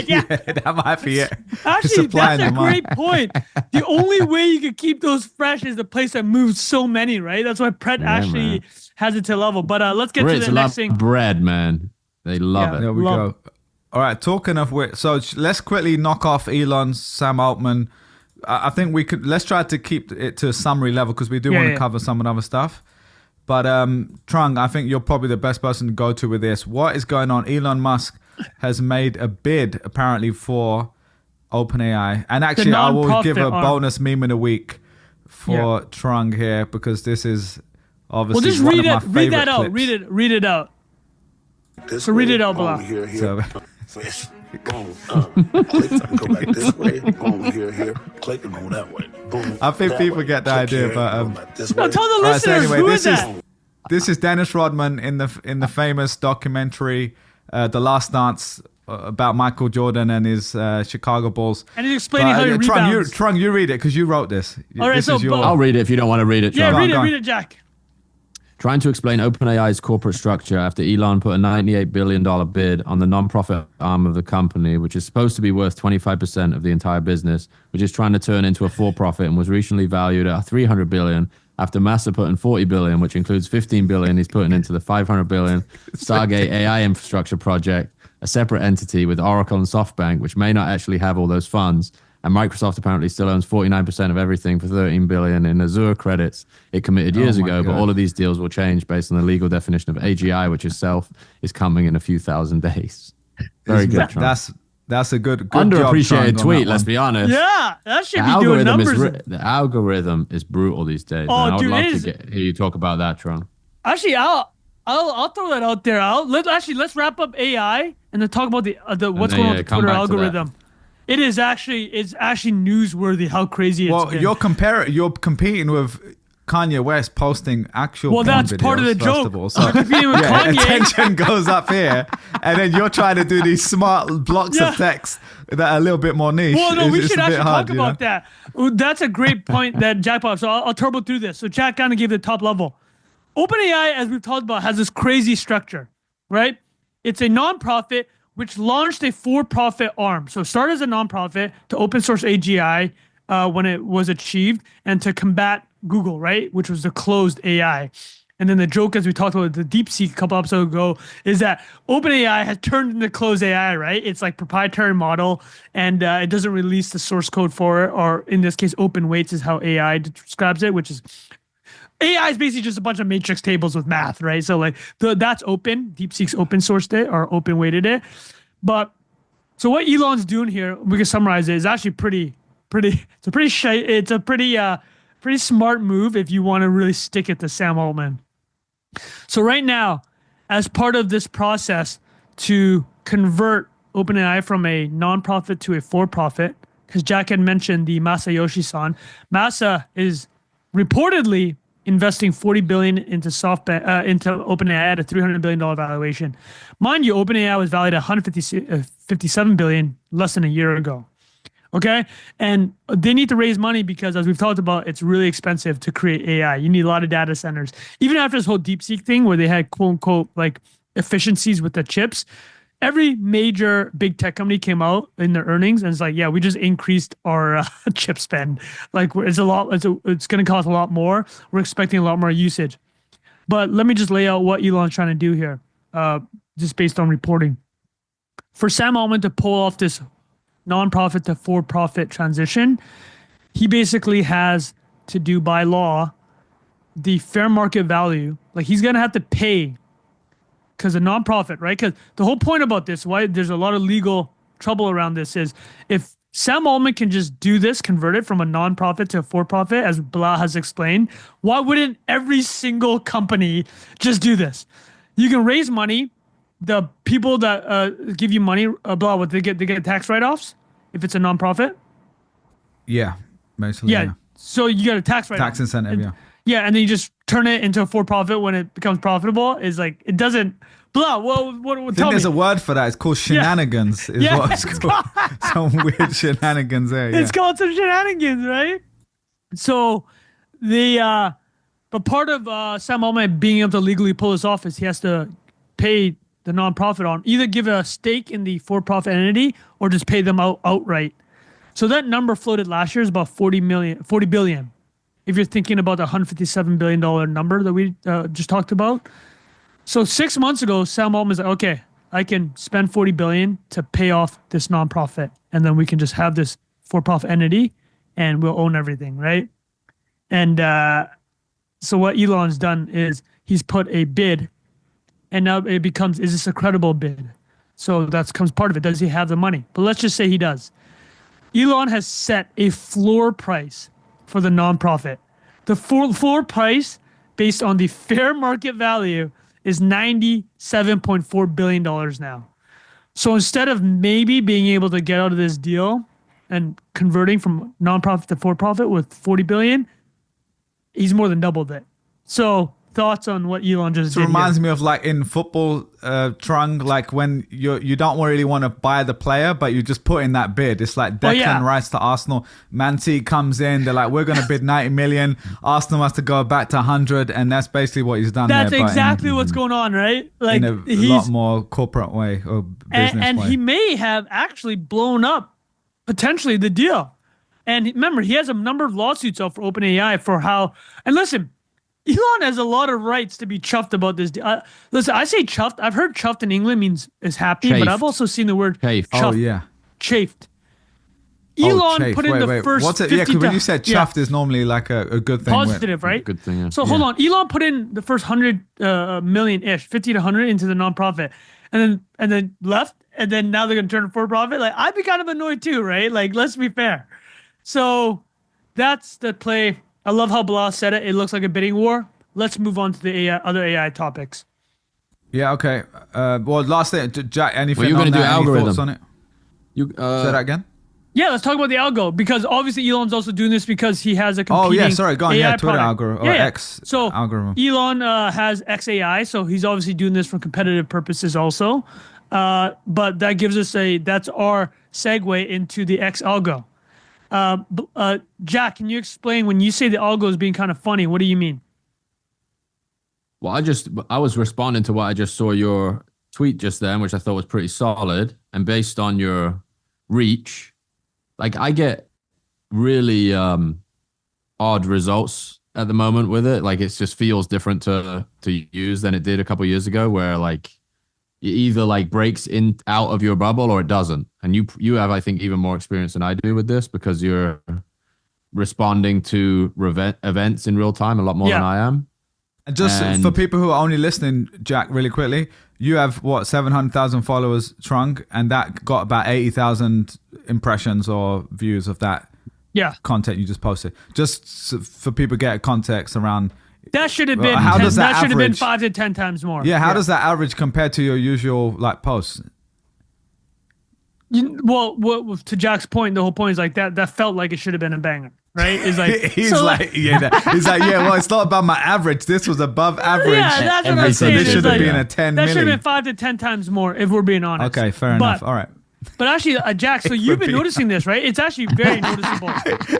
yeah, that might be it. Actually, Supply that's and a demand. great point. The only way you can keep those fresh is the place that moves so many, right? That's why Pret Yeah, actually man. has it to level. But let's get Brits to the love next thing. bread, man. They love Yeah. it. There we Love- go. All right, talking of which, so let's quickly knock off Elon, Sam Altman. I think let's try to keep it to a summary level because we do want to cover some of the other stuff. But Trung, I think you're probably the best person to go to with this. What is going on? Elon Musk has made a bid apparently for OpenAI. And actually, I will give a non-profit arm. bonus meme in a week for Trung here because this is obviously Well, just one read of my it. favorite Read that out. clips. Read it out. This So read way, it out, boom, Bilal. Here, here. So- Fish. Boom. Click, go back this way. Boom. Here. Click and go that way. Boom. I think that people way. get the Click idea, here, but, go back this No, way. tell the Right, so listeners anyway, who this is is that. this is Dennis Rodman in the famous documentary, The Last Dance, about Michael Jordan and his Chicago Bulls. And he's explaining how he rebounds. Trung, you read it because you wrote this. All right, this so is your. I'll read it if you don't want to read it. Yeah, Charles. Go on. read it, Jack. Trying to explain OpenAI's corporate structure after Elon put a $98 billion bid on the non-profit arm of the company, which is supposed to be worth 25% of the entire business, which is trying to turn into a for-profit and was recently valued at $300 billion after Massa put in $40 billion, which includes $15 billion he's putting into the $500 billion Stargate AI infrastructure project, a separate entity with Oracle and SoftBank, which may not actually have all those funds. And Microsoft apparently still owns 49% of everything for $13 billion in Azure credits it committed years ago. God. But all of these deals will change based on the legal definition of AGI, which itself is coming in a few thousand days. Very good, Trump. That's a good underappreciated job, tweet. Let's be honest. Yeah, that should be doing numbers. The algorithm is brutal these days. Oh, and I would dude, love to hear you talk about that, Tron. Actually, I'll throw that out there. Let's wrap up AI and then talk about the what's going on with the Twitter algorithm. It's actually newsworthy how crazy it's been. You're competing with Kanye West posting actual that's videos, part of the joke. Of all. So, attention goes up here, and then you're trying to do these smart blocks of text that are a little bit more niche. Well, no, we should actually talk about that. That's a great point that Jack brought up. So I'll turbo through this. So Jack kind of gave the top level. OpenAI, as we've talked about, has this crazy structure, right? It's a nonprofit which launched a for-profit arm. So it started as a nonprofit to open source AGI when it was achieved and to combat Google, right? Which was the closed AI. And then the joke, as we talked about the DeepSeek a couple episodes ago, is that OpenAI has turned into closed AI, right? It's like proprietary model, and it doesn't release the source code for it, or in this case, open weights is how AI describes it, which is AI is basically just a bunch of matrix tables with math, right? So like that's open. DeepSeek's open sourced it or open weighted it. But so what Elon's doing here, we can summarize it, is actually pretty. It's a pretty smart move if you want to really stick it to Sam Altman. So right now, as part of this process to convert OpenAI from a nonprofit to a for-profit, because Jack had mentioned the Masayoshi-san, Masa is reportedly investing $40 billion into OpenAI at a $300 billion valuation. Mind you, OpenAI was valued at $157 billion less than a year ago. Okay, and they need to raise money because, as we've talked about, it's really expensive to create AI. You need a lot of data centers. Even after this whole DeepSeek thing, where they had quote unquote like efficiencies with the chips, every major big tech company came out in their earnings and it's like, yeah, we just increased our chip spend. Like it's going to cost a lot more. We're expecting a lot more usage. But let me just lay out what Elon's trying to do here, just based on reporting. For Sam Altman to pull off this nonprofit to for-profit transition, he basically has to do by law the fair market value. Like he's going to have to pay because a nonprofit, right? Because the whole point about this, why there's a lot of legal trouble around this, is if Sam Altman can just do this, convert it from a nonprofit to a for-profit, as Bilal has explained, why wouldn't every single company just do this? You can raise money. The people that give you money, blah, what they get tax write-offs if it's a nonprofit. Yeah, basically. Yeah. So you get a tax write-off. Tax incentive. Yeah, and then you just turn it into a for-profit when it becomes profitable. Is like it doesn't. Blah. Well, what? I think there's a word for that. It's called shenanigans. Is what it's called. Some weird shenanigans there. Yeah. It's called some shenanigans, right? So but part of Sam Altman being able to legally pull this off is he has to pay the nonprofit on either give a stake in the for-profit entity or just pay them outright. So that number floated last year is about 40 billion. If you're thinking about the $157 billion number that we just talked about. So 6 months ago, Sam Altman's like, okay, I can spend 40 billion to pay off this nonprofit. And then we can just have this for-profit entity and we'll own everything, right? And so what Elon's done is he's put a bid. And now it becomes, is this a credible bid? So that comes part of it. Does he have the money? But let's just say he does. Elon has set a floor price for the nonprofit. The floor price based on the fair market value is $97.4 billion now. So instead of maybe being able to get out of this deal and converting from nonprofit to for-profit with 40 billion, he's more than doubled it. So thoughts on what Elon just did? It reminds me of like in football, Trung, like when you don't really want to buy the player, but you just put in that bid. It's like Declan Rice to Arsenal. Man City comes in, they're like, we're going to bid 90 million. Arsenal has to go back to 100, and that's basically what he's done. That's exactly what's going on, right? Like in a lot more corporate way or business and way. he may have actually blown up potentially the deal. And remember, he has a number of lawsuits out for OpenAI for how. And listen, Elon has a lot of rights to be chuffed about this. Listen, I say chuffed. I've heard chuffed in England is happy, Chafed. but I've also seen the word Chafed. chuffed. Oh, yeah. Chafed. Elon chafe. put in the first What's it? 50 Yeah, because when you said yeah. chuffed is normally like a good thing. Positive, right? Good thing, yeah. So hold on. Elon put in the first 100 million-ish, 50 to 100 into the nonprofit, and then left, and then now they're gonna turn it for profit. Like, I'd be kind of annoyed too, right? Like, let's be fair. So that's the play. I love how Bilal said it. It looks like a bidding war. Let's move on to the other AI topics. Yeah. Okay. Well, last thing, Jack. Anything you're on gonna that? do Any algorithm. thoughts on it? You Say that again. Yeah, let's talk about the Algo, because obviously Elon's also doing this because he has a competing Oh yeah, sorry. Go on. AI Yeah, Twitter product. algorithm or X So algorithm. Elon has XAI, so he's obviously doing this for competitive purposes also. But that gives us that's our segue into the X Algo. Jack, can you explain when you say the Algo is being kind of funny? What do you mean? Well, I was responding to what I just saw your tweet just then, which I thought was pretty solid. And based on your reach, like, I get really odd results at the moment with it. Like, it just feels different to use than it did a couple of years ago, where like it either like breaks in out of your bubble or it doesn't. And you have, I think, even more experience than I do with this, because you're responding to events in real time a lot more than I am. And just for people who are only listening, Jack, really quickly, you have what, 700,000 followers, Trunk, and that got about 80,000 impressions or views of that content you just posted. Just for people to get a context around. That should have been how does that should have been average? 5 to 10 times more. Yeah, how does that average compare to your usual like posts? Well, to Jack's point, the whole point is like that felt like it should have been a banger, right? It's like he's like, well, it's not about my average. This was above average. Yeah, that's what I'm So saying. this should have Like, been a 10 that should have million. been 5 to 10 times more, if we're being honest. Okay, fair enough. All right. But actually, Jack, so you've been noticing this, right? It's actually very noticeable.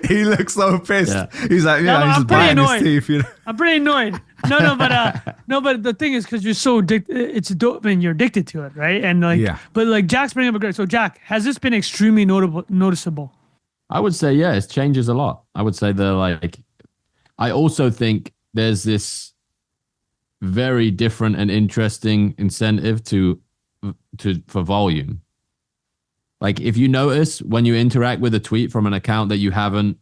He looks so pissed. Yeah. He's like, Yeah, he's I'm just pretty biting his annoyed. teeth. You know? I'm pretty annoyed. But the thing is, because you're so it's dope and you're addicted to it, right? And like, but like Jack's bringing up a great. So Jack, has this been extremely noticeable? I would say, yeah, it changes a lot. I would say I also think there's this very different and interesting incentive for volume. Like, if you notice when you interact with a tweet from an account that you haven't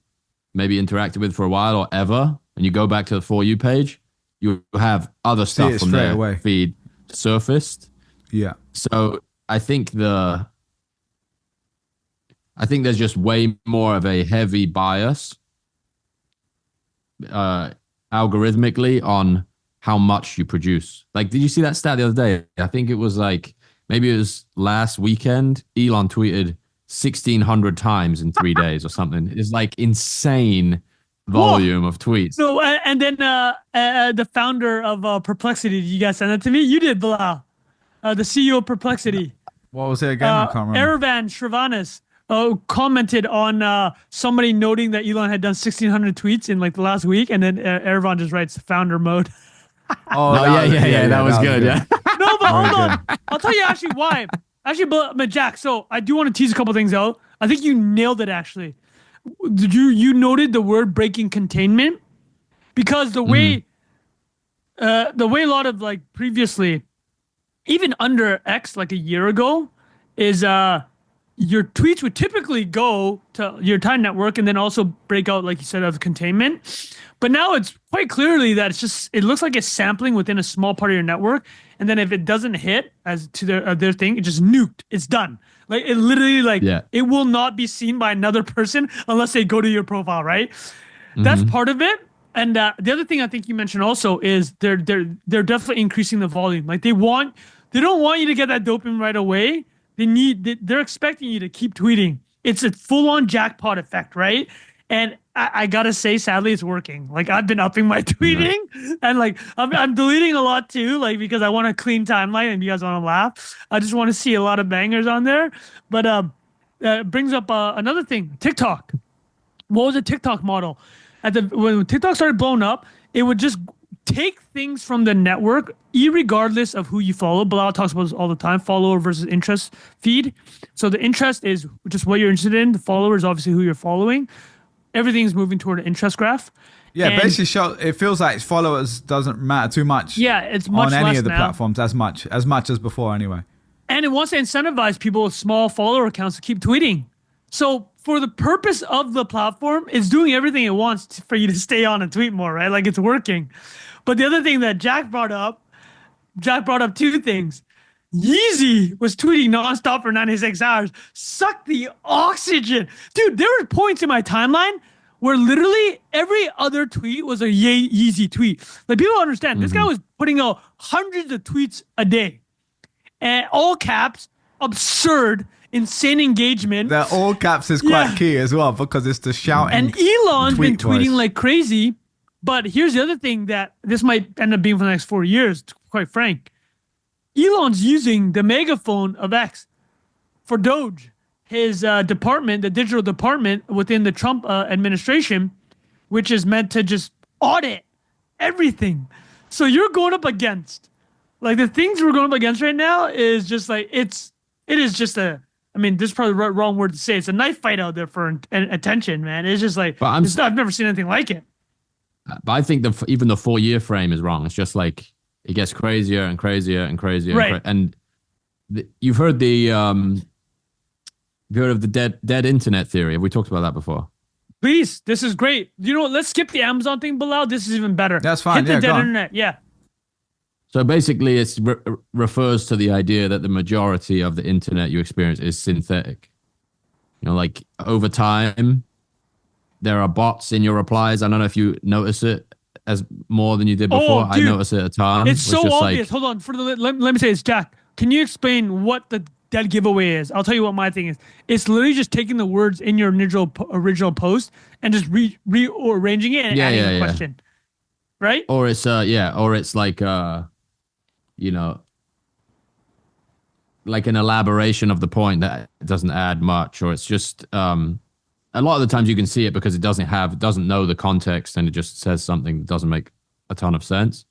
maybe interacted with for a while or ever, and you go back to the For You page, you have other stuff from their feed surfaced. Yeah. So I think there's just way more of a heavy bias algorithmically on how much you produce. Like, did you see that stat the other day? I think it was like, maybe it was last weekend, Elon tweeted 1,600 times in 3 days or something. It's like insane volume of tweets. So, and then the founder of Perplexity, did you guys send that to me? You did, Bilal. The CEO of Perplexity. What was it again? I can't remember. Erevan Shravanis commented on somebody noting that Elon had done 1,600 tweets in like the last week, and then Erevan just writes founder mode. Oh, yeah, that was good. Yeah. No, but hold on. I'll tell you actually why. Actually, but Jack, so I do want to tease a couple things out. I think you nailed it, actually. Did you noted the word breaking containment? Because the way a lot of like previously, even under X like a year ago, is your tweets would typically go to your time network and then also break out, like you said, of containment. But now it's quite clearly that it looks like it's sampling within a small part of your network. And then if it doesn't hit as to their thing, it just nuked. It's done. Like, it literally, it will not be seen by another person unless they go to your profile, right? That's part of it. And the other thing I think you mentioned also is they're definitely increasing the volume. Like, they don't want you to get that dopamine right away. They're expecting you to keep tweeting. It's a full-on jackpot effect, right? And I gotta say, sadly, it's working. Like, I've been upping my tweeting, and like I'm deleting a lot too, like, because I want a clean timeline and you guys want to laugh. I just want to see a lot of bangers on there. But it brings up another thing: TikTok. What was the TikTok model? When TikTok started blowing up, it would just take things from the network, irregardless of who you follow. Bilal talks about this all the time: follower versus interest feed. So the interest is just what you're interested in. The follower is obviously who you're following. Everything's moving toward an interest graph. Yeah, basically, it feels like followers doesn't matter too much. Yeah, it's much on any less of the now. platforms as much as before anyway. And it wants to incentivize people with small follower accounts to keep tweeting. So for the purpose of the platform, it's doing everything it wants for you to stay on and tweet more, right? Like it's working. But the other thing that Jack brought up two things. Yeezy was tweeting nonstop for 96 hours. Suck the oxygen. Dude, there were points in my timeline where literally every other tweet was a Yeezy tweet. Like people don't understand. This guy was putting out hundreds of tweets a day. And all caps, absurd, insane engagement. The all caps is quite key as well because it's the shouting. And Elon's been tweeting voice. like crazy. But here's the other thing that this might end up being for the next 4 years, to be quite frank. Elon's using the megaphone of X for Doge, his department, the digital department within the Trump administration, which is meant to just audit everything. So you're going up against, like the things we're going up against right now is just like, it is just a, I mean, this is probably the wrong word to say. It's a knife fight out there for attention, man. It's just like, I've never seen anything like it. But I think even the 4 year frame is wrong. It's just like it gets crazier and crazier and crazier. Right. And you've heard the you've heard of the dead internet theory. Have we talked about that before? Please, this is great. You know what? Let's skip the Amazon thing, Bilal. This is even better. That's fine. Hit the Yeah, dead internet. Yeah. So basically, it refers to the idea that the majority of the internet you experience is synthetic. You know, like over time, there are bots in your replies. I don't know if you notice it as more than you did before. I notice it a ton. It's so just obvious. Like, Hold on. Let me say this, Jack. Can you explain what the dead giveaway is? I'll tell you what my thing is. It's literally just taking the words in your original post and just rearranging it and adding a question. Right? Or it's or it's like you know, like an elaboration of the point that doesn't add much, or it's just a lot of the times you can see it because it doesn't know the context and it just says something that doesn't make a ton of sense.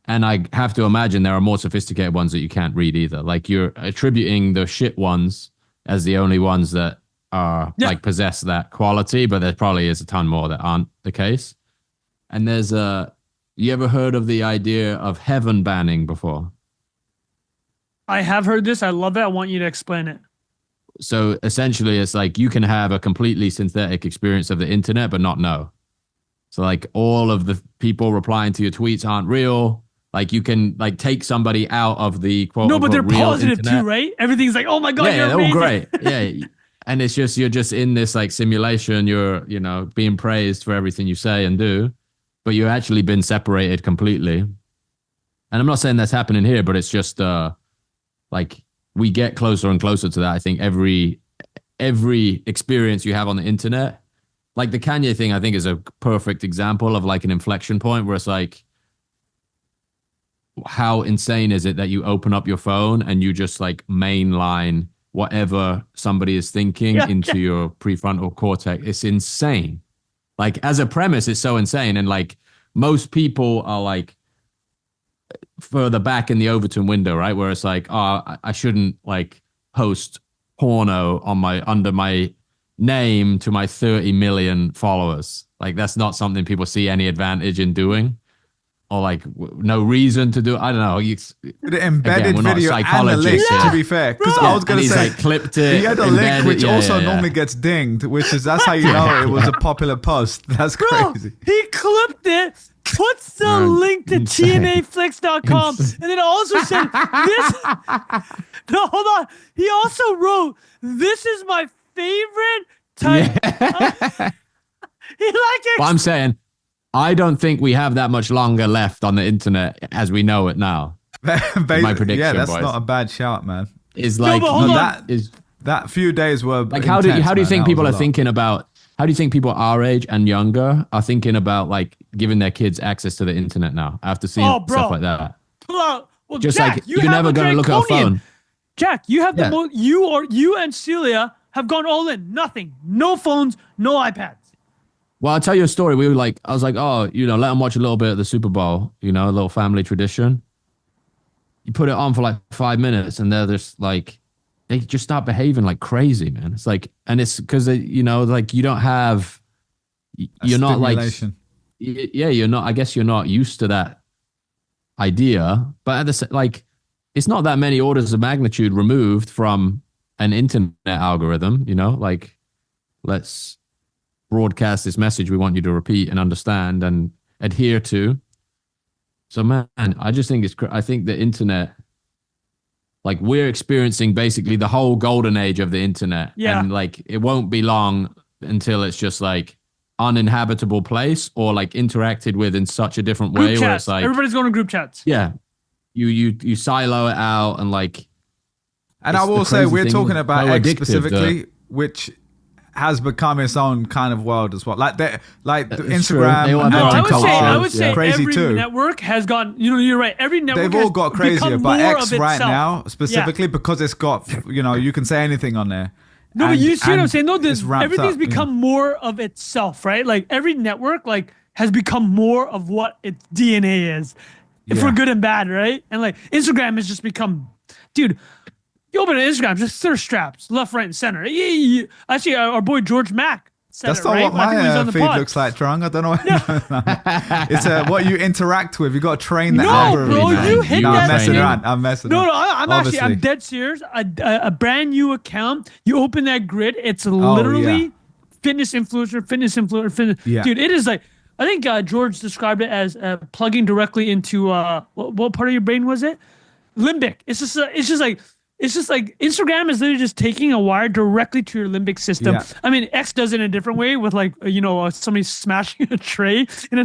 And I have to imagine there are more sophisticated ones that you can't read either. Like you're attributing the shit ones as the only ones that are like possess that quality, but there probably is a ton more that aren't the case. And there's you ever heard of the idea of heaven banning before? I have heard this. I love it. I want you to explain it. So essentially, it's like you can have a completely synthetic experience of the internet, but not know. So like all of the people replying to your tweets aren't real. Like you can like take somebody out of the quote. No, but they're real positive internet. too, right? Everything's like, oh my god, yeah, you're amazing. all great. Yeah, and it's just you're just in this like simulation. You're being praised for everything you say and do, but you've actually been separated completely. And I'm not saying that's happening here, but it's just like we get closer and closer to that. I think every experience you have on the internet, like the Kanye thing, I think is a perfect example of like an inflection point where it's like, how insane is it that you open up your phone and you just like mainline whatever somebody is thinking into your prefrontal cortex? It's insane. Like as a premise, it's so insane. And like most people are like further back in the Overton window, right? Where it's like, oh, I shouldn't like post porno on under my name to my 30 million followers. Like that's not something people see any advantage in doing, or like no reason to do. I don't know. The embedded video and the link, to be fair, because I was going to say, like clipped it. He had a link which also normally gets dinged, that's how you know it was a popular post. That's crazy. He clipped it, puts the link to tnaflix.com, and then also said this. No, hold on. He also wrote, "This is my favorite type." He liked it. Well, I'm saying, I don't think we have that much longer left on the internet as we know it now. My prediction, yeah, that's boys. not a bad shout, man. Is like that few days were like intense, how do you think people are thinking? thinking about? How do you think people our age and younger are thinking about like giving their kids access to the internet now after seeing stuff like that? Well, Just Jack, like you're never going to look at a phone. Jack, you have the most. You and Celia have gone all in. Nothing. No phones. No iPads. Well, I'll tell you a story. I was like, oh, let them watch a little bit of the Super Bowl, a little family tradition. You put it on for like 5 minutes and they're just like, they just start behaving like crazy, man. It's like, and it's because, like you don't have, you're not like, you're not, I guess you're not used to that idea, but at the like, it's not that many orders of magnitude removed from an internet algorithm, you know, like let's broadcast this message we want you to repeat and understand and adhere to. So man, I just think I think the internet, like we're experiencing basically the whole golden age of the internet. Yeah. And like it won't be long until it's just like uninhabitable place or like interacted with in such a different way Group where chats. it's like Everybody's going to group chats. yeah, you silo it out and like. And I It's will the say crazy we're thing, talking about how X addictive specifically, which has become its own kind of world as well. Like the true. Instagram, They all and have No, their own TikTok culture. I are would say crazy every too. network has gone. You know, you're right. Every network They've all has got crazier, become but more X of right itself. now specifically because it's got, you know, you can say anything on there. No, but you see what I'm saying? No, it's ramped everything's up, become more of itself, right? Like every network, like has become more of what its DNA is, Yeah. for good and bad, right? And like Instagram has just become, dude. You open an Instagram, just thirst straps, left, right, and center. I see our boy George Mack said That's it, not right? what I think he was my on the feed pod. looks like, Trung. I don't know. It's what you interact with. You got to train the No, algorithm. bro, man. you hit no, that I'm messing thing. around. I'm messing No, around. no, I'm Obviously. I'm dead serious. A brand new account. You open that grid, it's literally yeah. fitness influencer, fitness. Yeah. Dude, it is like, I think George described it as plugging directly into what part of your brain was it? Limbic. It's just like Instagram is literally just taking a wire directly to your limbic system. Yeah. I mean, X does it in a different way with like somebody smashing a tray in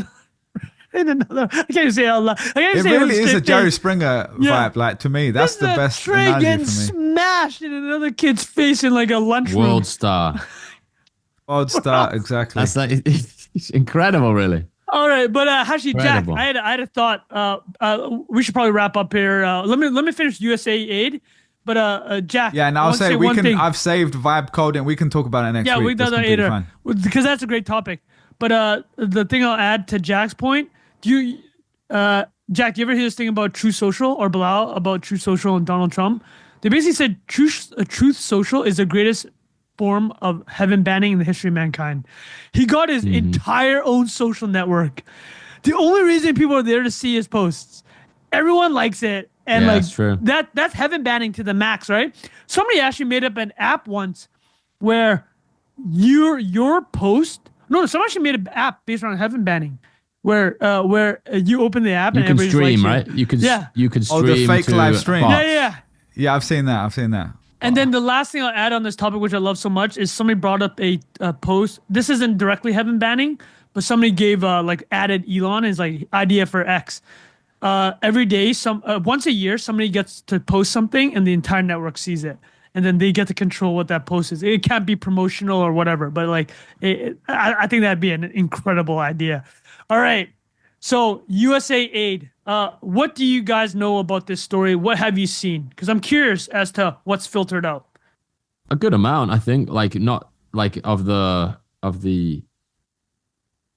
another. I can't even say it out loud. I can't even It say it really with is a straight Jerry face. Springer Yeah. vibe. Like to me, that's the This is a best tray analogy getting for me. smashed in another kid's face in like a lunchroom. World star. Odd start, exactly. That's like it's incredible, really. All right, but actually, Jack, Incredible. I had a thought. We should probably wrap up here. Let me finish USAID. But Jack, Yeah, and I I'll want to say we one can. thing. I've saved vibe coding. We can talk about it next Yeah, week. we That's done that completely later fine. because that's a great topic. But the thing I'll add to Jack's point, Jack, do you ever hear this thing about Truth Social or Bilal about Truth Social and Donald Trump? They basically said Truth Social is the greatest form of heaven banning in the history of mankind. He got his entire own social network. The only reason people are there to see his posts. Everyone likes it. And Yeah, like that's true. that's heaven banning to the max, right? Somebody actually made up an app once where your post. No, someone actually made an app based on heaven banning, where you open the app You and can everybody's stream, likes right? You can Yeah. you can Oh, stream the fake to live stream. bots. Yeah. Yeah, I've seen that. And then the last thing I'll add on this topic, which I love so much, is somebody brought up a post. This isn't directly heaven banning, but somebody gave added Elon as like idea for X. Every day, once a year, somebody gets to post something, and the entire network sees it, and then they get to control what that post is. It can't be promotional or whatever, but like, I think that'd be an incredible idea. All right, so USAID. What do you guys know about this story? What have you seen? Because I'm curious as to what's filtered out. A good amount, I think. Like not like of the.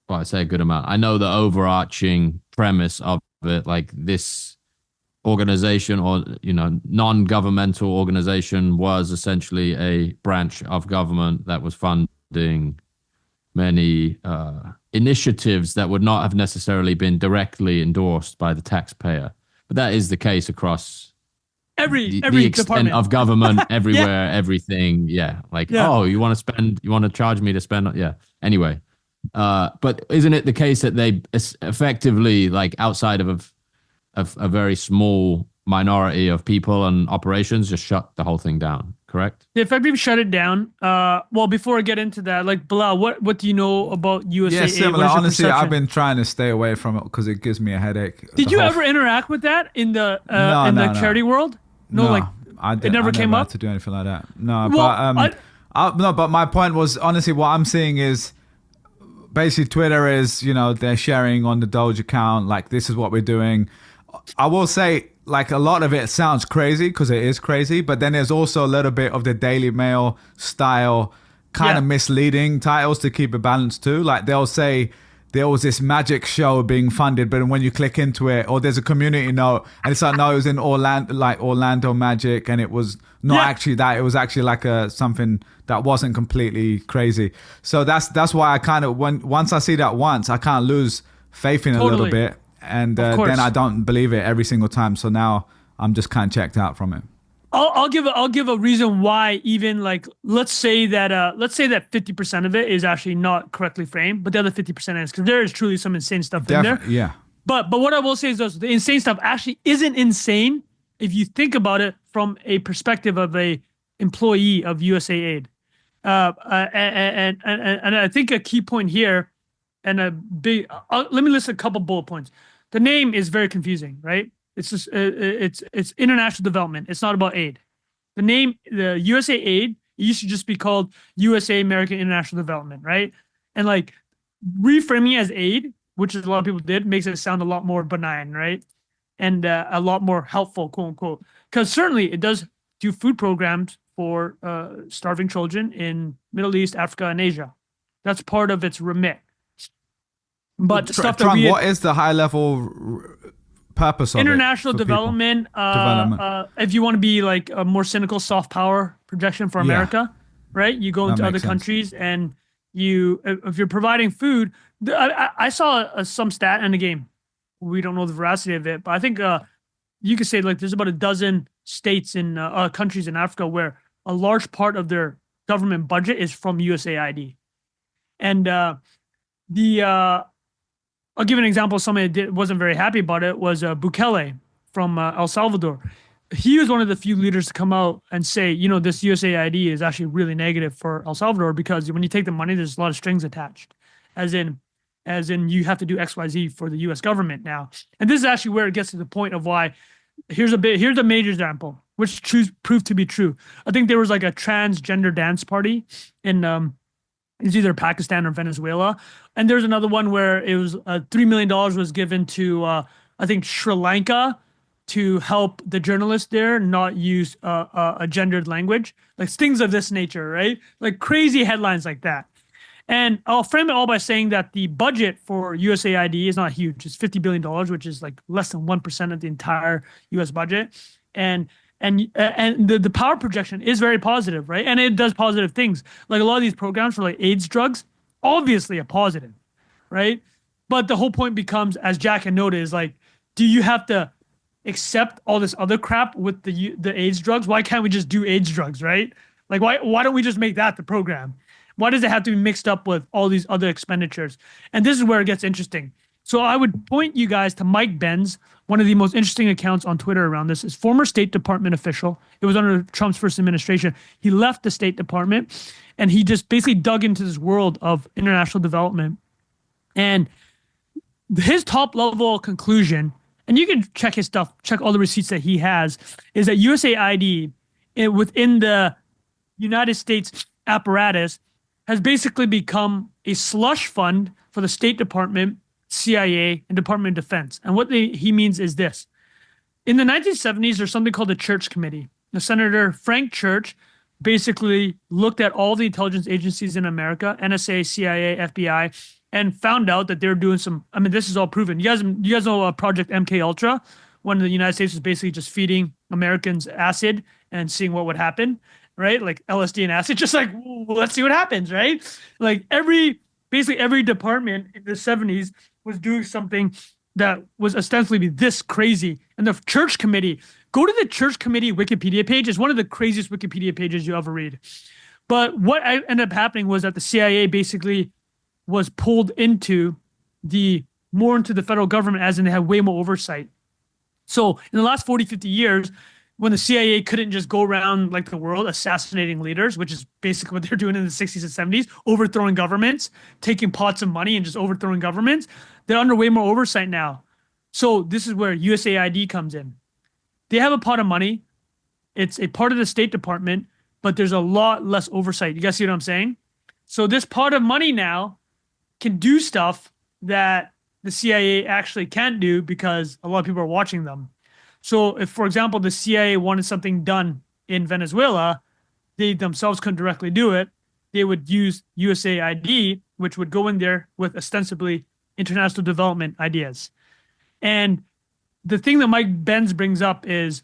Well, I say a good amount. I know the overarching premise of it, like this organization or non-governmental organization was essentially a branch of government that was funding many initiatives that would not have necessarily been directly endorsed by the taxpayer. But that is the case across Every the extent department of government everywhere, everything. Yeah. Like, Yeah. oh, you want to charge me to spend? Yeah. Anyway. But isn't it the case that they effectively, like outside of a very small minority of people and operations, just shut the whole thing down? Correct? They effectively shut it down. Well, before I get into that, like Bilal, what do you know about USAID? Yeah, What similar. is your Honestly, perception? I've been trying to stay away from it because it gives me a headache. Did The you whole- ever interact with that in the No. charity world? No, like it never came had up. to do anything like that. No, Well, no. But my point was honestly, what I'm seeing is basically Twitter is they're sharing on the Doge account like this is what we're doing. I will say like a lot of it sounds crazy because it is crazy, but then there's also a little bit of the Daily Mail style kind of misleading titles to keep it balanced too. Like they'll say there was this magic show being funded, but when you click into it, or there's a community note, and it's like, no, it was in Orlando Magic, and it was not actually that. It was actually like something that wasn't completely crazy. So that's why I kind of once I see that I kind of lose faith in it a little bit, and then I don't believe it every single time. So now I'm just kind of checked out from it. I'll give a reason why. Even like let's say that 50% of it is actually not correctly framed, but the other 50% is, because there is truly some insane stuff in there. Yeah. But what I will say is this: the insane stuff actually isn't insane if you think about it from a perspective of a employee of USAID. And I think a key point here, and a big. Let me list a couple bullet points. The name is very confusing, right? It's just it's international development. It's not about aid. The name, the USAID, it used to just be called USA American International Development, right? And like reframing it as aid, which is a lot of people did, makes it sound a lot more benign, right? And a lot more helpful, quote unquote. Because certainly it does do food programs for starving children in Middle East, Africa, and Asia. That's part of its remit. But the stuff Trung, what is the high level purpose of international development? If you want to be like a more cynical, soft power projection for America, right? You go into other countries and if you're providing food. I saw some stat in the game. We don't know the veracity of it, but I think you could say like there's about a dozen states in countries in Africa where a large part of their government budget is from USAID. And I'll give an example of somebody that wasn't very happy about it was Bukele from El Salvador. He was one of the few leaders to come out and say, this USAID is actually really negative for El Salvador because when you take the money, there's a lot of strings attached, as in you have to do XYZ for the US government now. And this is actually where it gets to the point of why. Here's a major example, which proved to be true. I think there was like a transgender dance party in it's either Pakistan or Venezuela. And there's another one where it was $3 million was given to, I think, Sri Lanka to help the journalists there not use a gendered language. Like things of this nature, right? Like crazy headlines like that. And I'll frame it all by saying that the budget for USAID is not huge. It's $50 billion, which is like less than 1% of the entire US budget. And the power projection is very positive, right? And it does positive things. Like a lot of these programs for like AIDS drugs, obviously a positive, right? But the whole point becomes, as Jack had noted, is like, do you have to accept all this other crap with the AIDS drugs? Why can't we just do AIDS drugs, right? Like why don't we just make that the program? Why does it have to be mixed up with all these other expenditures? And this is where it gets interesting. So I would point you guys to Mike Benz, one of the most interesting accounts on Twitter around this. Is former State Department official. It was under Trump's first administration. He left the State Department and he just basically dug into this world of international development. And his top level conclusion, and you can check his stuff, check all the receipts that he has, is that USAID within the United States apparatus has basically become a slush fund for the State Department, CIA, and Department of Defense. And what he means is this. In the 1970s, there's something called the Church Committee. The Senator Frank Church basically looked at all the intelligence agencies in America, NSA, CIA, FBI, and found out that they're doing some, this is all proven. You guys know Project MK Ultra, when the United States was basically just feeding Americans acid and seeing what would happen, right? Like LSD and acid, just like, let's see what happens, right? Like basically every department in the 70s was doing something that was ostensibly this crazy. And the Church Committee, go to the Church Committee Wikipedia page. It's one of the craziest Wikipedia pages you ever read. But what ended up happening was that the CIA basically was pulled into the federal government, as in they have way more oversight. So in the last 40, 50 years, when the CIA couldn't just go around like the world assassinating leaders, which is basically what they're doing in the 60s and 70s, overthrowing governments, taking pots of money and just overthrowing governments, they're under way more oversight now. So this is where USAID comes in. They have a pot of money. It's a part of the State Department, but there's a lot less oversight. You guys see what I'm saying? So this pot of money now can do stuff that the CIA actually can't do because a lot of people are watching them. So if, for example, the CIA wanted something done in Venezuela, they themselves couldn't directly do it. They would use USAID, which would go in there with ostensibly international development ideas. And the thing that Mike Benz brings up is,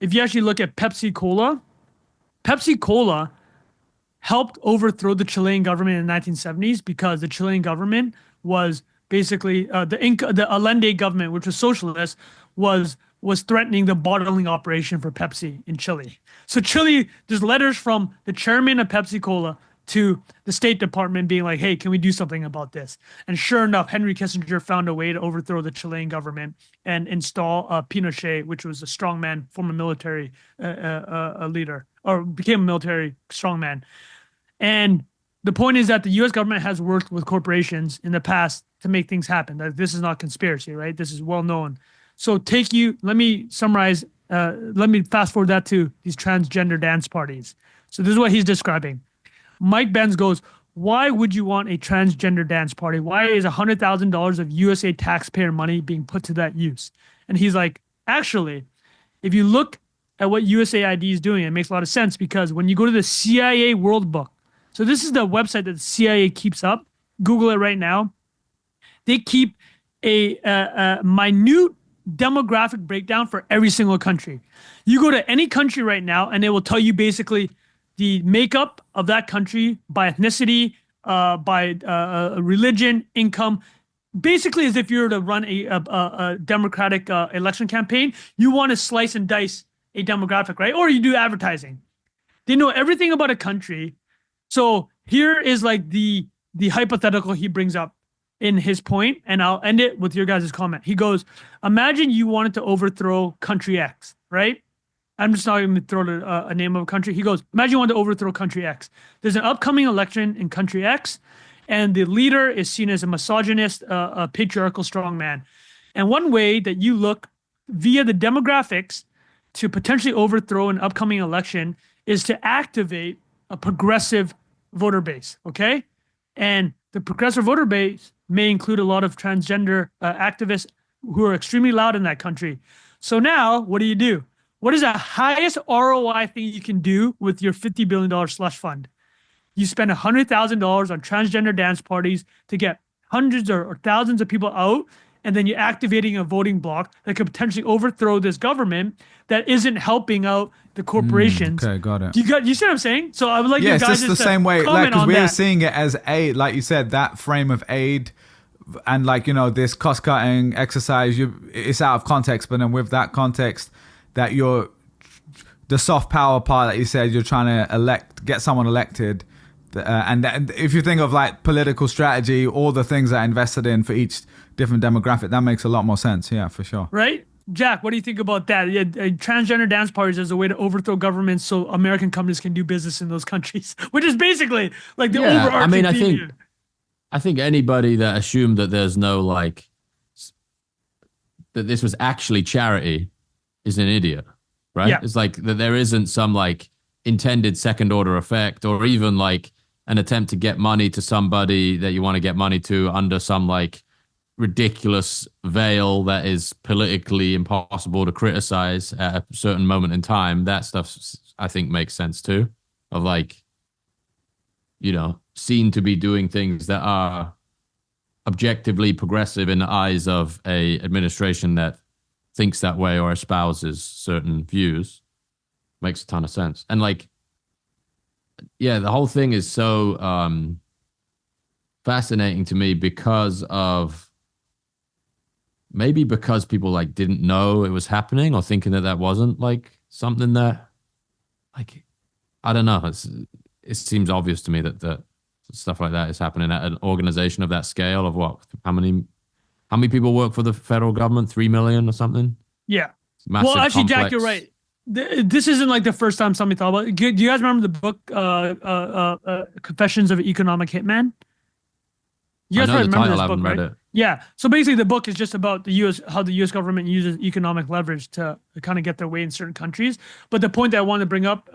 if you actually look at Pepsi Cola helped overthrow the Chilean government in the 1970s because the Chilean government was basically the Allende government, which was socialist, was was threatening the bottling operation for Pepsi in Chile. So Chile, there's letters from the chairman of Pepsi Cola to the State Department being like, hey, can we do something about this? And sure enough, Henry Kissinger found a way to overthrow the Chilean government and install Pinochet, which was a strongman, former military leader, or became a military strongman. And the point is that the U.S. government has worked with corporations in the past to make things happen. This is not conspiracy, right? This is well known. So let me summarize, let me fast forward that to these transgender dance parties. So this is what he's describing. Mike Benz goes, why would you want a transgender dance party? Why is $100,000 of USA taxpayer money being put to that use? And he's like, actually, if you look at what USAID is doing, it makes a lot of sense, because when you go to the CIA World Book, so this is the website that the CIA keeps up. Google it right now. They keep a minute demographic breakdown for every single country. You go to any country right now, and it will tell you basically the makeup of that country by ethnicity, by religion, income. Basically, as if you were to run a democratic election campaign, you want to slice and dice a demographic, right? Or you do advertising. They know everything about a country. So here is like the hypothetical he brings up in his point, and I'll end it with your guys' comment. He goes, imagine you wanted to overthrow country X, right? I'm just not going to throw a name of a country. He goes, imagine you wanted to overthrow country X. There's an upcoming election in country X, and the leader is seen as a misogynist, a patriarchal strongman. And one way that you look via the demographics to potentially overthrow an upcoming election is to activate a progressive voter base, okay? And the progressive voter base may include a lot of transgender activists who are extremely loud in that country. So now, what do? What is the highest ROI thing you can do with your $50 billion slush fund? You spend $100,000 on transgender dance parties to get hundreds or thousands of people out, and then you're activating a voting bloc that could potentially overthrow this government that isn't helping out the corporations. Okay, got it. You see what I'm saying? So I would like you guys it's just the to same way, like, comment because on we're that. seeing it as aid, like you said, that frame of aid, and like, you know, this cost cutting exercise. It's out of context, but then with that context, that you're the soft power part that you said, you're trying to get someone elected. And if you think of like political strategy, all the things that are invested in for each different demographic, that makes a lot more sense. Yeah, for sure. Right? Jack, what do you think about that? Transgender dance parties as a way to overthrow governments so American companies can do business in those countries, which is basically like the overarching theme here. I think anybody that assumed that there's no like that this was actually charity is an idiot, right? Yeah. It's like that there isn't some like intended second order effect, or even like an attempt to get money to somebody that you want to get money to under some like ridiculous veil that is politically impossible to criticize at a certain moment in time. That stuff I think makes sense too, of like, you know, seen to be doing things that are objectively progressive in the eyes of a administration that thinks that way or espouses certain views. Makes a ton of sense. And like, yeah, the whole thing is so fascinating to me because people like didn't know it was happening, or thinking that wasn't like something that, like, I don't know. It seems obvious to me that stuff like that is happening at an organization of that scale. Of what? How many people work for the federal government? 3 million or something? Yeah. Massive, well, actually, complex. Jack, you're right. This isn't like the first time somebody thought about it. Do you guys remember the book Confessions of an Economic Hitman? You guys probably remember this book, right? Read it. Yeah. So basically, the book is just about the U.S. how the U.S. government uses economic leverage to kind of get their way in certain countries. But the point that I wanted to bring up,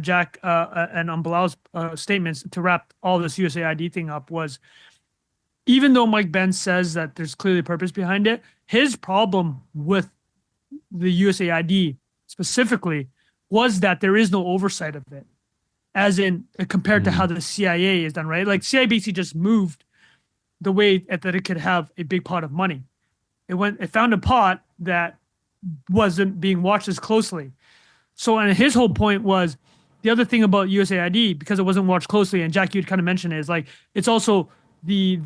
Jack, and on Bilal's statements to wrap all this USAID thing up was, even though Mike Benz says that there's clearly purpose behind it, his problem with the USAID specifically was that there is no oversight of it, as in compared to how the CIA is done, right? Like CIA basically just moved the way that it could have a big pot of money. It found a pot that wasn't being watched as closely. So, and his whole point was the other thing about USAID, because it wasn't watched closely, and Jack, you'd kind of mentioned it, is like it's also the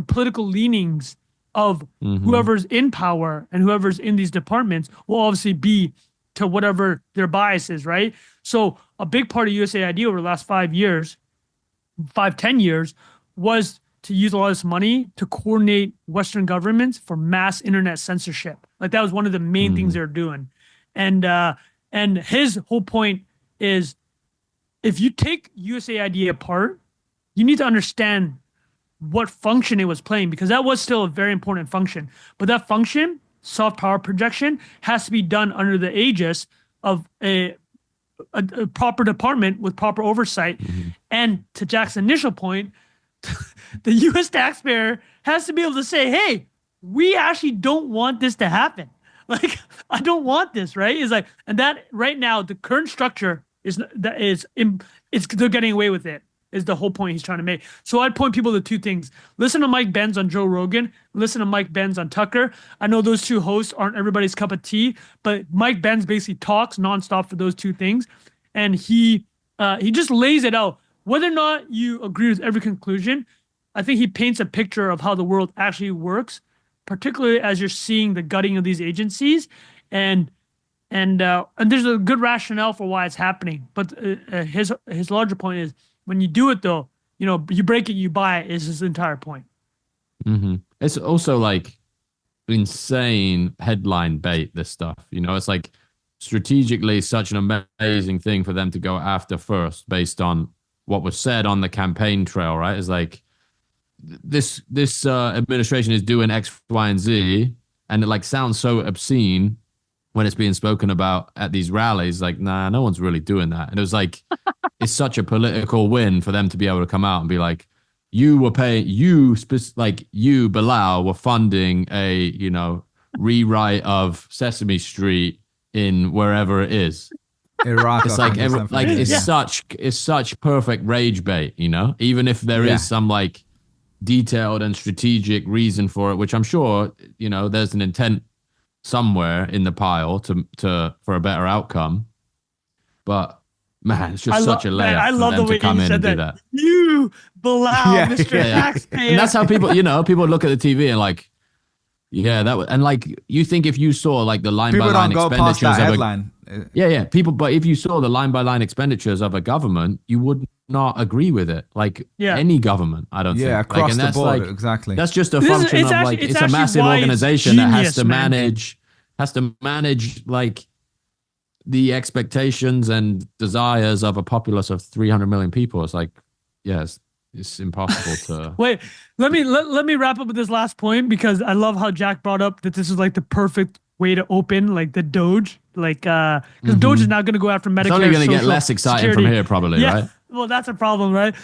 political leanings of whoever's in power and whoever's in these departments will obviously be to whatever their bias is, right? So a big part of USAID over the last 10 years was to use a lot of this money to coordinate Western governments for mass internet censorship. Like that was one of the main things they're doing. And his whole point is, if you take USAID apart, you need to understand what function it was playing, because that was still a very important function. But that function, soft power projection, has to be done under the aegis of a proper department with proper oversight. And to Jack's initial point, the U.S. taxpayer has to be able to say, hey, we actually don't want this to happen. Like, I don't want this, right? It's like, and that right now, the current structure they're getting away with it, is the whole point he's trying to make. So I'd point people to two things. Listen to Mike Benz on Joe Rogan. Listen to Mike Benz on Tucker. I know those two hosts aren't everybody's cup of tea, but Mike Benz basically talks nonstop for those two things. And he just lays it out. Whether or not you agree with every conclusion, I think he paints a picture of how the world actually works, particularly as you're seeing the gutting of these agencies. And there's a good rationale for why it's happening. But his larger point is, when you do it, though, you break it, you buy it, is his entire point. It's also like insane headline bait, this stuff. It's like strategically such an amazing thing for them to go after first based on what was said on the campaign trail, right? It's like this administration is doing X, Y, and Z, and it like sounds so obscene when it's being spoken about at these rallies. Like, nah, no one's really doing that. And it was like, it's such a political win for them to be able to come out and be like, you were paying, you, Bilal, were funding a, rewrite of Sesame Street in wherever it is. Iraq. It's like, it's such perfect rage bait, even if there is some like detailed and strategic reason for it, which I'm sure, there's an intent somewhere in the pile for a better outcome. But man, it's just such a layup for them to come in and do that. You, Bilal, Mr. Taxpayer. And that's how people, people look at the TV and like, yeah, and like, you think if you saw like the line by line expenditures of headline. But if you saw the line by line expenditures of a government, you would not agree with it. Like any government, I don't think. Yeah, across the board, like, exactly. That's just a function of like, it's a massive organization that has to manage like the expectations and desires of a populace of 300 million people. It's like, yes, it's impossible to wait. Let me wrap up with this last point, because I love how Jack brought up that this is like the perfect way to open like the Doge, like because Doge is now going to go after Medicare. It's only going to get less exciting from here, probably, right? Well, that's a problem, right?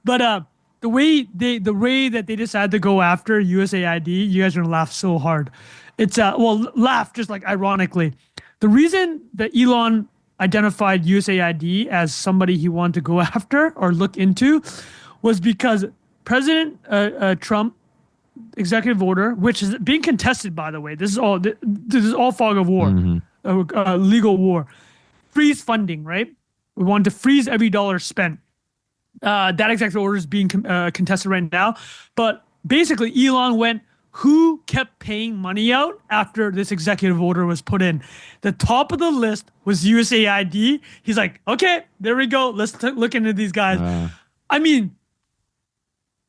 But the way that they decided to go after USAID, you guys are gonna laugh so hard. It's laugh just like ironically. The reason that Elon identified USAID as somebody he wanted to go after or look into was because President Trump executive order, which is being contested, by the way, this is all fog of war, legal war, freeze funding, right? We want to freeze every dollar spent. That executive order is being contested right now. But basically, Elon went, who kept paying money out after this executive order was put in? The top of the list was USAID. He's like, okay, there we go. Let's look into these guys. I mean,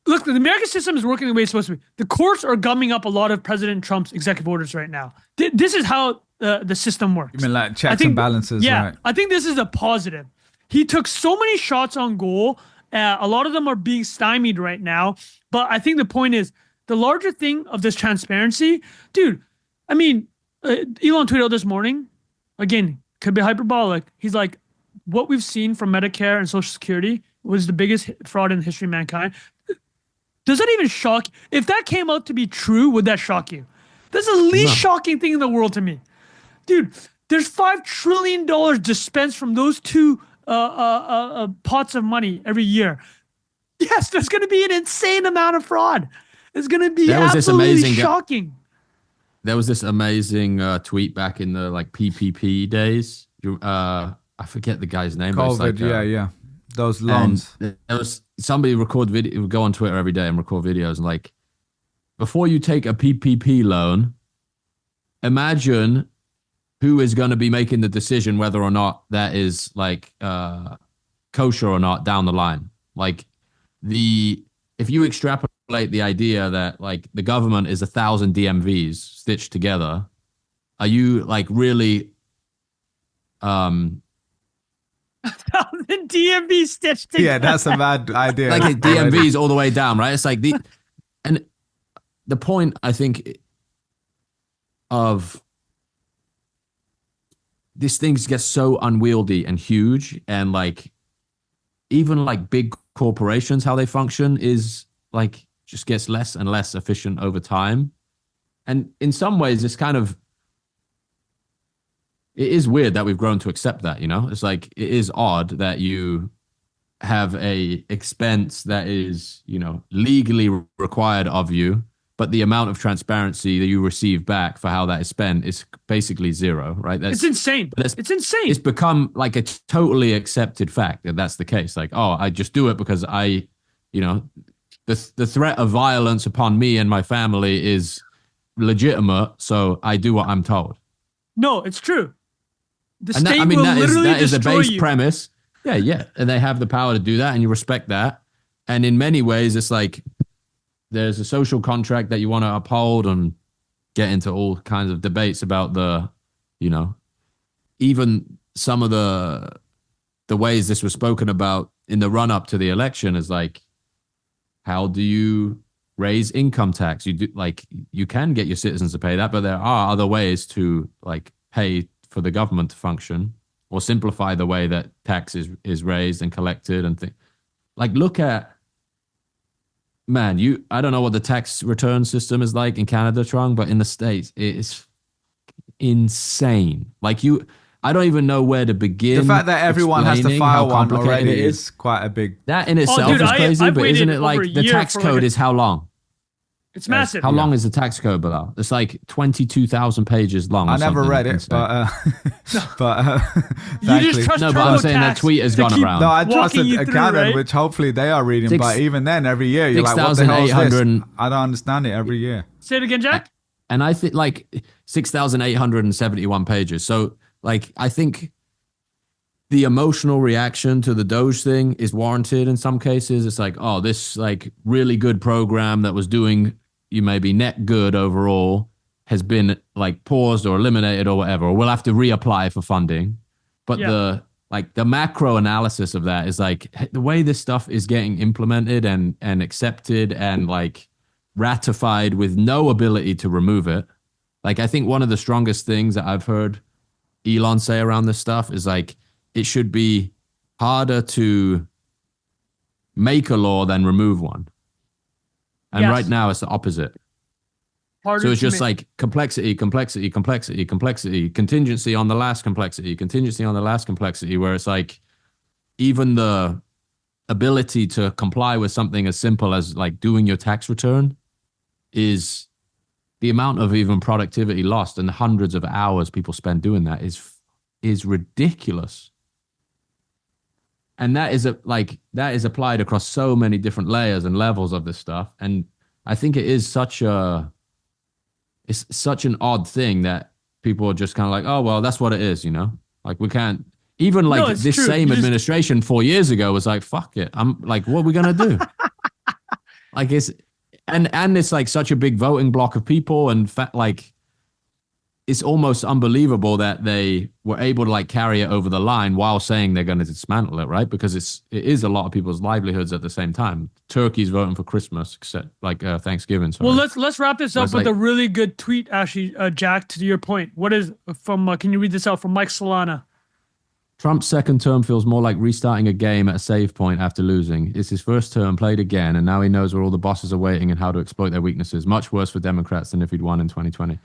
look, the American system is working the way it's supposed to be. The courts are gumming up a lot of President Trump's executive orders right now. This is how the system works. You mean like checks and balances? Yeah, right. I think this is a positive. He took so many shots on goal. A lot of them are being stymied right now. But I think the point is, the larger thing of this transparency, dude, I mean, Elon tweeted out this morning, again, could be hyperbolic. He's like, what we've seen from Medicare and Social Security was the biggest fraud in the history of mankind. Does that even shock you? If that came out to be true, would that shock you? That's the least shocking thing in the world to me. Dude, there's $5 trillion dispensed from those two pots of money every year. Yes, there's going to be an insane amount of fraud. It's going to be absolutely shocking. There was this amazing tweet back in the like PPP days. I forget the guy's name. COVID, like, those loans. There was somebody record video, would go on Twitter every day and record videos and like before you take a PPP loan, imagine who is going to be making the decision whether or not that is like kosher or not down the line. Like if you extrapolate the idea that like the government is 1,000 DMVs stitched together, are you like really The DMV stitched together. Yeah, that's a bad idea. like DMVs all the way down, right? It's like and the point I think of these things get so unwieldy and huge, and like even like big corporations, how they function is like just gets less and less efficient over time. And in some ways, it's kind of, it is weird that we've grown to accept that, you know? It's like, it is odd that you have a expense that is, you know, legally required of you, but the amount of transparency that you receive back for how that is spent is basically zero, right? It's insane. It's insane. It's become like a totally accepted fact that that's the case. Like, oh, I just do it because I, you know, the threat of violence upon me and my family is legitimate, so I do what I'm told. No, it's true. The And state will literally that is a destroy base you. premise. Yeah. And they have the power to do that, and you respect that. And in many ways, it's like there's a social contract that you want to uphold, and get into all kinds of debates about the, you know, even some of the ways this was spoken about in the run up to the election is like, how do you raise income tax? You do, like, you can get your citizens to pay that, but there are other ways to like pay for the government to function, or simplify the way that tax is raised and collected and things. Like, look at, man, I don't know what the tax return system is like in Canada, Trung, but in the States, it is insane. Like I don't even know where to begin. The fact that everyone has to explaining file how one complicated already it is quite a big. That in itself dude, is crazy, I've but isn't waited it like over a the year tax for, code like, is how long? It's massive. How long is the tax code, Bilal? It's like 22,000 pages long. I never read it, but You just thankfully. trust No, but I'm saying that TurboTax tweet has to gone keep- around. No, I walking trusted you a through, canon, right? which hopefully they are reading. Six- But even then, every year you're like, what the hell is this? 6,800 I don't understand it every year. Say it again, Jack. And I think like 6,871 pages. So like, I think the emotional reaction to the Doge thing is warranted in some cases. It's like, oh, this like really good program that was doing you maybe net good overall has been like paused or eliminated or whatever, or we'll have to reapply for funding. But Yeah. the macro analysis of that is like the way this stuff is getting implemented and accepted and like ratified with no ability to remove it. Like, I think one of the strongest things that I've heard Elon say around this stuff is like, it should be harder to make a law than remove one. And Yes. right now it's the opposite. Harder So it's to just make. like complexity, contingency on the last complexity, where it's like even the ability to comply with something as simple as like doing your tax return is the amount of even productivity lost and the hundreds of hours people spend doing that is ridiculous. And that is applied across so many different layers and levels of this stuff. And I think it is such an odd thing that people are just kind of like, oh, well, that's what it is, you know? Like, we can't, even like it's this true. same You just- administration 4 years ago was like, fuck it. I'm like, what are we going to do? Like, and it's like such a big voting block of people, and like, it's almost unbelievable that they were able to like carry it over the line while saying they're going to dismantle it, right? Because it is a lot of people's livelihoods at the same time. Turkey's voting for Christmas, except like Thanksgiving. Sorry. Well, let's wrap this up It's with like- a really good tweet, actually, Jack. To your point, what is from? Can you read this out from Mike Solana? Trump's second term feels more like restarting a game at a save point after losing. It's his first term, played again, and now he knows where all the bosses are waiting and how to exploit their weaknesses. Much worse for Democrats than if he'd won in 2020.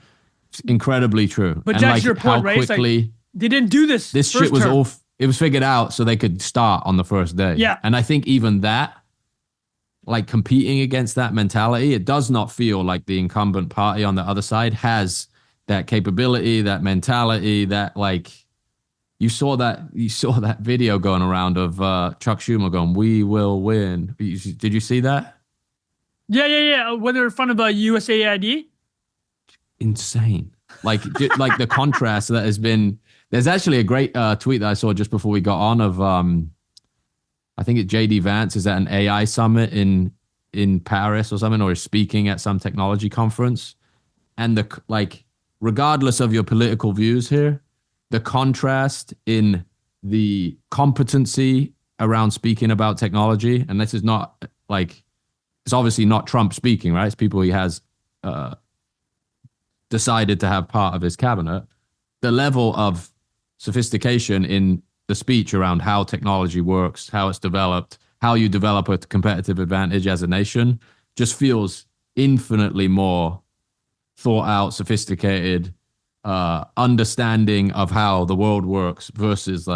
It's incredibly true. But And Jack, like your how point, right? It's like quickly they didn't do this. this first shit was term. all it was figured out so they could start on the first day. Yeah. And I think even that, like competing against that mentality, it does not feel like the incumbent party on the other side has that capability, that mentality, that like you saw that video going around of Chuck Schumer going, "We will win." Did you see that? Yeah. When they're in front of a USAID. Insane. Like the contrast that has been. There's actually a great tweet that I saw just before we got on of I think it's JD Vance is at an AI summit in Paris or something, or is speaking at some technology conference, and regardless of your political views here, the contrast in the competency around speaking about technology, and this is not it's obviously not Trump speaking, right? It's people he has decided to have part of his cabinet. The level of sophistication in the speech around how technology works, how it's developed, how you develop a competitive advantage as a nation just feels infinitely more thought out, sophisticated, understanding of how the world works versus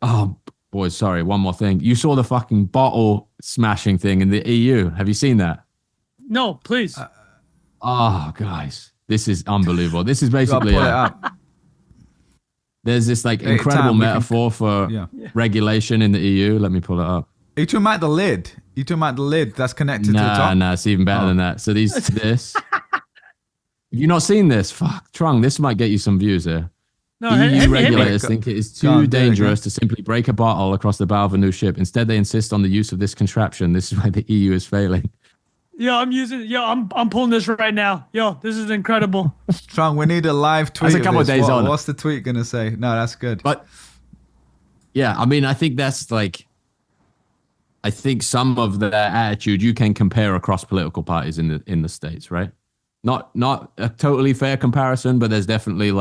oh boy, sorry, one more thing. You saw the fucking bottle smashing thing in the EU. Have you seen that? No, please. Oh, guys, this is unbelievable. This is basically there's this incredible metaphor for regulation in the EU. Let me pull it up. Are you talking about the lid? You talking about the lid that's connected to the top? Nah, it's even better than that. So this. Have you not seen this? Fuck, Trung, this might get you some views here. No, EU regulators think it is too dangerous to simply break a bottle across the bow of a new ship. Instead, they insist on the use of this contraption. This is why the EU is failing. I'm pulling this right now. This is incredible. Trung, we need a live tweet. That's a couple of days on. What's the tweet gonna say? No, that's good. But yeah, I mean, I think that's I think some of the attitude you can compare across political parties in the States, right? Not a totally fair comparison, but there's definitely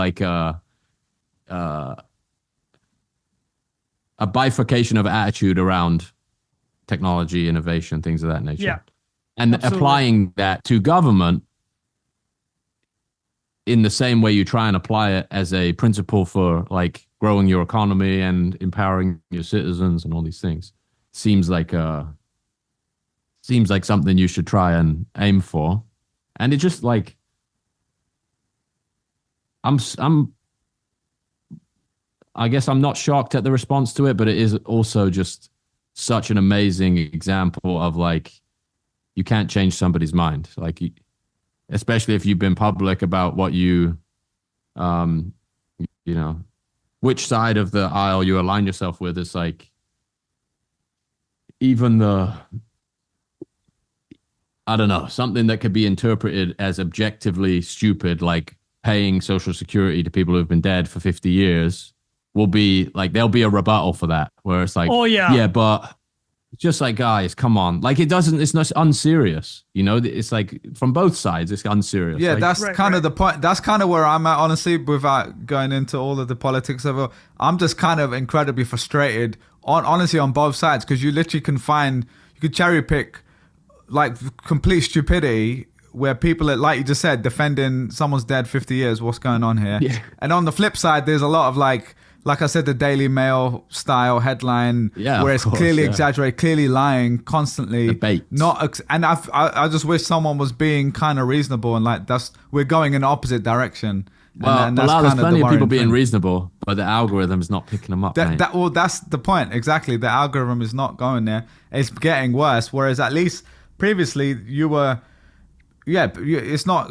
a bifurcation of attitude around technology, innovation, things of that nature. Yeah. And absolutely. Applying that to government in the same way you try and apply it as a principle for growing your economy and empowering your citizens and all these things seems like something you should try and aim for. And it just I guess I'm not shocked at the response to it, but it is also just such an amazing example of you can't change somebody's mind. Especially if you've been public about what which side of the aisle you align yourself with. It's even I don't know, something that could be interpreted as objectively stupid, like paying Social Security to people who've been dead for 50 years will be there'll be a rebuttal for that where it's but just guys, come on. It's not unserious, it's from both sides, it's unserious. Yeah, that's kind of the point. That's kind of where I'm at, honestly, without going into all of the politics of it. I'm just kind of incredibly frustrated, honestly, on both sides, because you literally you could cherry pick complete stupidity where people are, like you just said, defending someone's dead 50 years. What's going on here? Yeah. And on the flip side, there's a lot of like I said, the Daily Mail style headline, where it's clearly exaggerated, clearly lying constantly. Debate. I just wish someone was being kind of reasonable and we're going in the opposite direction. Well, there's plenty of people being reasonable, but the algorithm is not picking them up. That's the point. Exactly. The algorithm is not going there. It's getting worse. Whereas at least previously you were, it's not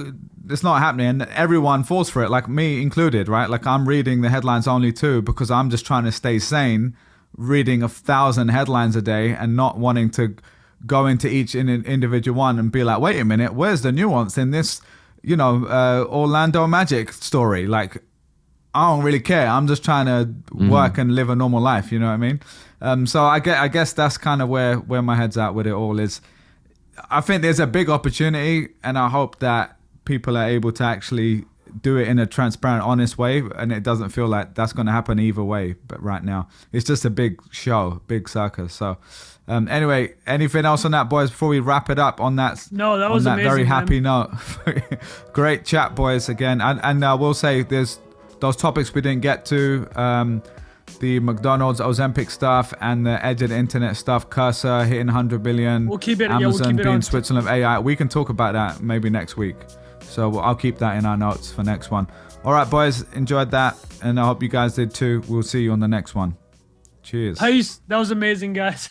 happening, and everyone falls for it, like me included, right? I'm reading the headlines only too because I'm just trying to stay sane, reading 1,000 headlines a day and not wanting to go into each individual one and be like, wait a minute, where's the nuance in this, Orlando Magic story? I don't really care. I'm just trying to work and live a normal life. You know what I mean? So I guess that's kind of where my head's at with it all is. I think there's a big opportunity, and I hope that people are able to actually do it in a transparent, honest way, and it doesn't feel like that's going to happen either way. But right now, it's just a big show, big circus. So anyway, anything else on that, boys, before we wrap it up on that? No, that was amazing, very happy note. Great chat, boys, again. And I will say there's those topics we didn't get to, the McDonald's Ozempic stuff and the edge of the internet stuff, Cursor hitting 100 billion, we'll keep it, Amazon being on. Switzerland of AI. We can talk about that maybe next week. So I'll keep that in our notes for next one. All right, boys, enjoyed that. And I hope you guys did too. We'll see you on the next one. Cheers. Peace. That was amazing, guys.